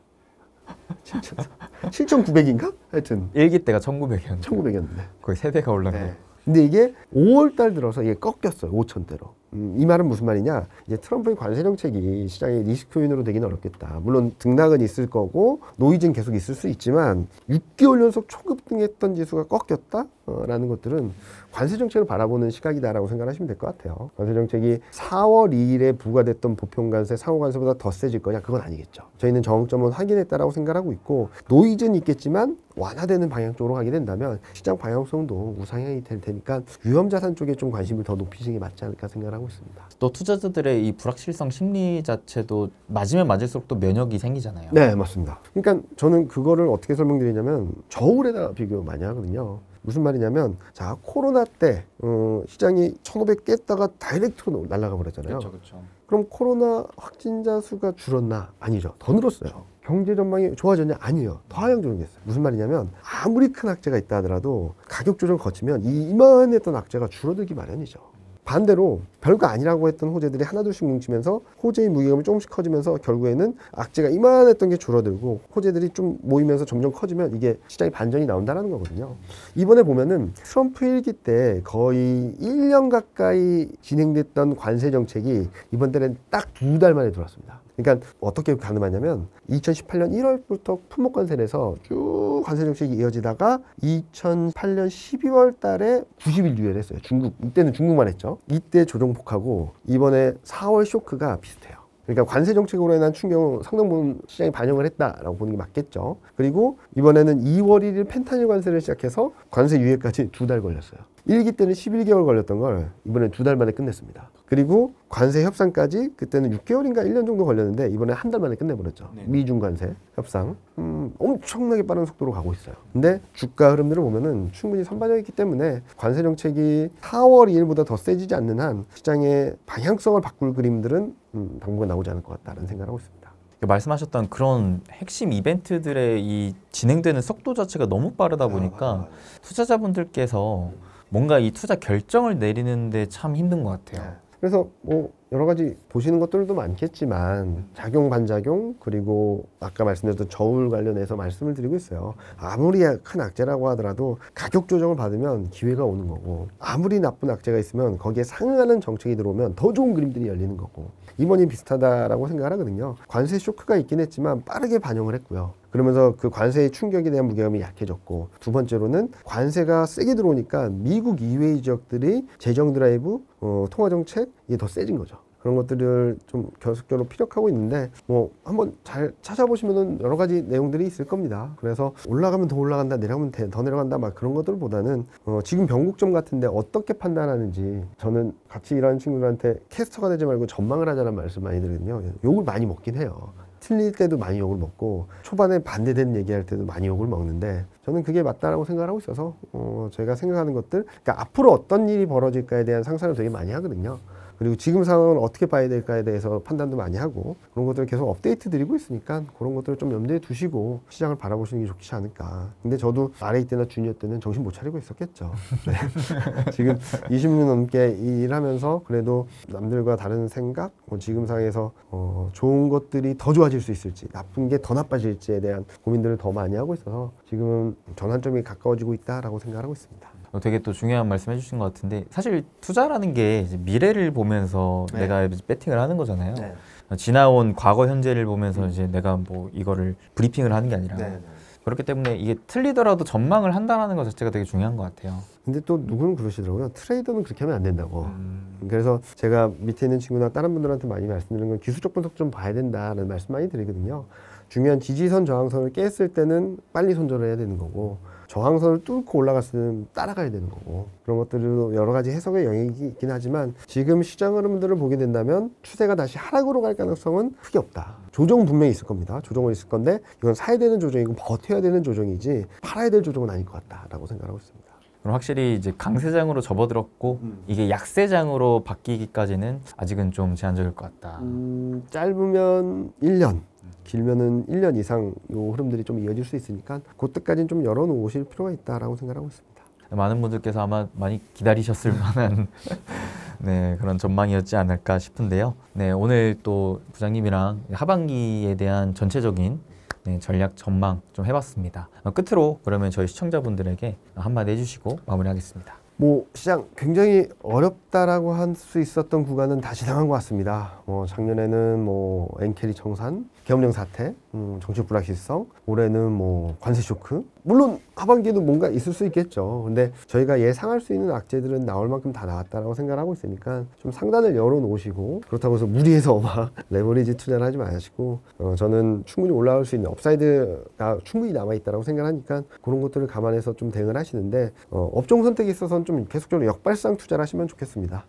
7,900인가? 하여튼 1기 때가 1900이었는데 1900이었는데 거의 3배가 올랐네. 네. 근데 이게 5월달 들어서 이게 꺾였어요. 5,000대로. 이 말은 무슨 말이냐? 이제 트럼프의 관세 정책이 시장의 리스크 요인으로 되기는 어렵겠다. 물론 등락은 있을 거고 노이즈는 계속 있을 수 있지만 6개월 연속 초급등했던 지수가 꺾였다? 라는 것들은 관세 정책을 바라보는 시각이다라고 생각하시면 될 것 같아요. 관세 정책이 4월 2일에 부과됐던 보편관세, 상호관세보다 더 세질 거냐? 그건 아니겠죠. 저희는 정점은 확인했다라고 생각하고 있고 노이즈는 있겠지만 완화되는 방향 쪽으로 가게 된다면 시장 방향성도 우상향이 될 테니까 위험자산 쪽에 좀 관심을 더 높이시는 게 맞지 않을까 생각하고 있습니다. 또 투자자들의 이 불확실성 심리 자체도 맞으면 맞을수록 또 면역이 생기잖아요. 네, 맞습니다. 그러니까 저는 그거를 어떻게 설명드리냐면 저울에다 비교 많이 하거든요. 무슨 말이냐면 자 코로나 때 시장이 1,500 깼다가 다이렉트로 날아가 버렸잖아요. 그렇죠. 그럼 코로나 확진자 수가 줄었나? 아니죠. 더 늘었어요. 경제 전망이 좋아졌냐? 아니에요. 더 하향 조정됐어요. 무슨 말이냐면 아무리 큰 악재가 있다 하더라도 가격 조정 거치면 이만했던 악재가 줄어들기 마련이죠. 반대로 별거 아니라고 했던 호재들이 하나둘씩 뭉치면서 호재의 무게감이 조금씩 커지면서 결국에는 악재가 이만했던 게 줄어들고 호재들이 좀 모이면서 점점 커지면 이게 시장이 반전이 나온다는 거거든요. 이번에 보면은 트럼프 1기 때 거의 1년 가까이 진행됐던 관세 정책이 이번 달엔 딱 2달 만에 들어왔습니다. 그러니까 어떻게 가늠하냐면 2018년 1월부터 품목관세 내서 쭉 관세 정책이 이어지다가 2008년 12월 달에 90일 유예를 했어요. 중국, 이때는 중국만 했죠. 이때 조정폭하고 이번에 4월 쇼크가 비슷해요. 그러니까 관세 정책으로 인한 충격은 상당 부분 시장이 반영을 했다라고 보는 게 맞겠죠. 그리고 이번에는 2월 1일 펜타닐 관세를 시작해서 관세 유예까지 2달 걸렸어요. 1기 때는 11개월 걸렸던 걸 이번에 2달 만에 끝냈습니다. 그리고 관세 협상까지 그때는 6개월인가 1년 정도 걸렸는데 이번에 한 달 만에 끝내버렸죠. 네. 미중 관세 협상 엄청나게 빠른 속도로 가고 있어요. 근데 주가 흐름들을 보면은 충분히 선반영했기 때문에 관세 정책이 4월 2일보다 더 세지지 않는 한 시장의 방향성을 바꿀 그림들은 당분간 나오지 않을 것 같다는 생각을 하고 있습니다. 말씀하셨던 그런 핵심 이벤트들의 이 진행되는 속도 자체가 너무 빠르다 보니까 투자자분들께서 뭔가 이 투자 결정을 내리는데 참 힘든 것 같아요. 그래서 뭐 여러 가지 보시는 것들도 많겠지만 작용 반작용 그리고 아까 말씀드렸던 저울 관련해서 말씀을 드리고 있어요. 아무리 큰 악재라고 하더라도 가격 조정을 받으면 기회가 오는 거고 아무리 나쁜 악재가 있으면 거기에 상응하는 정책이 들어오면 더 좋은 그림들이 열리는 거고 이번이 비슷하다라고 생각을 하거든요. 관세 쇼크가 있긴 했지만 빠르게 반영을 했고요. 그러면서 그 관세의 충격에 대한 무게감이 약해졌고 두 번째로는 관세가 세게 들어오니까 미국 이외의 지역들이 재정 드라이브, 통화 정책 이게 더 세진 거죠. 그런 것들을 좀 계속적으로 피력하고 있는데 뭐 한번 잘 찾아보시면은 여러 가지 내용들이 있을 겁니다. 그래서 올라가면 더 올라간다, 내려가면 더 내려간다 막 그런 것들보다는 지금 변곡점 같은데 어떻게 판단하는지 저는 같이 일하는 친구들한테 캐스터가 되지 말고 전망을 하자는 말씀 많이 드리거든요. 욕을 많이 먹긴 해요. 틀릴 때도 많이 욕을 먹고 초반에 반대되는 얘기할 때도 많이 욕을 먹는데 저는 그게 맞다라고 생각을 하고 있어서 제가 생각하는 것들 그러니까 앞으로 어떤 일이 벌어질까에 대한 상상을 되게 많이 하거든요. 그리고 지금 상황을 어떻게 봐야 될까에 대해서 판단도 많이 하고 그런 것들을 계속 업데이트 드리고 있으니까 그런 것들을 좀 염두에 두시고 시장을 바라보시는 게 좋지 않을까. 근데 저도 RA 때나 주니어 때는 정신 못 차리고 있었겠죠. 네. 지금 20년 넘게 일하면서 그래도 남들과 다른 생각, 지금 상황에서 좋은 것들이 더 좋아질 수 있을지 나쁜 게 더 나빠질지에 대한 고민들을 더 많이 하고 있어서 지금은 전환점이 가까워지고 있다라고 생각하고 있습니다. 되게 또 중요한 말씀 해주신 것 같은데 사실 투자라는 게 이제 미래를 보면서 네. 내가 배팅을 하는 거잖아요. 네. 지나온 과거 현재를 보면서 이제 내가 뭐 이거를 브리핑을 하는 게 아니라 네. 그렇기 때문에 이게 틀리더라도 전망을 한다는 것 자체가 되게 중요한 것 같아요. 근데 또 누구는 그러시더라고요. 트레이더는 그렇게 하면 안 된다고. 그래서 제가 밑에 있는 친구나 다른 분들한테 많이 말씀드리는 건 기술적 분석 좀 봐야 된다는 말씀 많이 드리거든요. 중요한 지지선 저항선을 깼을 때는 빨리 손절을 해야 되는 거고 저항선을 뚫고 올라갔을 때는 따라가야 되는 거고 그런 것들도 여러 가지 해석의 영역이 있긴 하지만 지금 시장 흐름들을 보게 된다면 추세가 다시 하락으로 갈 가능성은 크게 없다. 조정은 분명히 있을 겁니다. 조정은 있을 건데 이건 사야 되는 조정이고 버텨야 되는 조정이지 팔아야 될 조정은 아닐 것 같다라고 생각하고 있습니다. 그럼 확실히 이제 강세장으로 접어들었고 이게 약세장으로 바뀌기까지는 아직은 좀 제한적일 것 같다. 짧으면 1년 길면은 1년 이상 요 흐름들이 좀 이어질 수 있으니까 그때까지는 좀 열어놓으실 필요가 있다라고 생각하고 있습니다. 많은 분들께서 아마 많이 기다리셨을 만한 네, 그런 전망이었지 않을까 싶은데요. 네, 오늘 또 부장님이랑 하반기에 대한 전체적인 전략 전망 좀 해봤습니다. 끝으로 그러면 저희 시청자분들에게 한마디 해주시고 마무리하겠습니다. 뭐 시장 굉장히 어렵다라고 할 수 있었던 구간은 다 지나간 것 같습니다. 작년에는 엔캐리 청산 계엄령 사태, 정치 불확실성, 올해는 뭐 관세 쇼크. 물론 하반기에도 뭔가 있을 수 있겠죠. 근데 저희가 예상할 수 있는 악재들은 나올 만큼 다 나왔다라고 생각하고 있으니까 좀 상단을 열어놓으시고, 그렇다고 해서 무리해서 막 레버리지 투자를 하지 마시고, 저는 충분히 올라올 수 있는 업사이드가 충분히 남아있다고 생각하니까 그런 것들을 감안해서 좀 대응을 하시는데, 업종 선택에 있어서는 좀 계속적으로 역발상 투자를 하시면 좋겠습니다.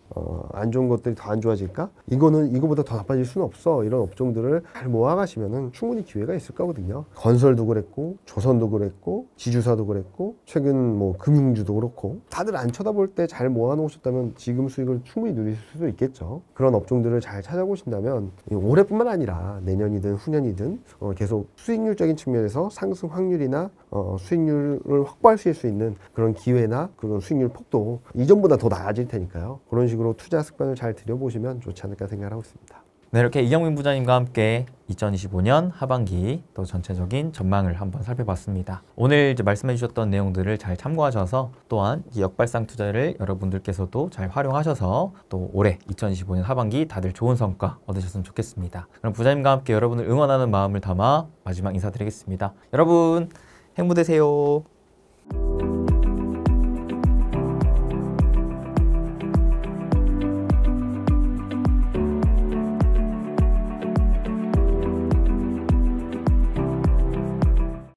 안 좋은 것들이 더 안 좋아질까? 이거보다 더 나빠질 수는 없어. 이런 업종들을 잘 모아가시면은 충분히 기회가 있을 거거든요. 건설도 그랬고, 조선도 그랬고, 지주사도 그랬고, 최근 뭐 금융주도 그렇고, 다들 안 쳐다볼 때 잘 모아놓으셨다면 지금 수익을 충분히 누릴 수도 있겠죠. 그런 업종들을 잘 찾아보신다면 올해뿐만 아니라 내년이든 후년이든 계속 수익률적인 측면에서 상승 확률이나 수익률을 확보하실 수 있는 그런 기회나 그런 수익률 폭도 이전보다 더 나아질 테니까요. 그런 식으로 투자 습관을 잘 들여보시면 좋지 않을까 생각하고 있습니다. 네, 이렇게 이경민 부장님과 함께 2025년 하반기 또 전체적인 전망을 한번 살펴봤습니다. 오늘 이제 말씀해 주셨던 내용들을 잘 참고하셔서, 또한 이 역발상 투자를 여러분들께서도 잘 활용하셔서 또 올해 2025년 하반기 다들 좋은 성과 얻으셨으면 좋겠습니다. 그럼 부장님과 함께 여러분을 응원하는 마음을 담아 마지막 인사드리겠습니다. 여러분 행복 되세요.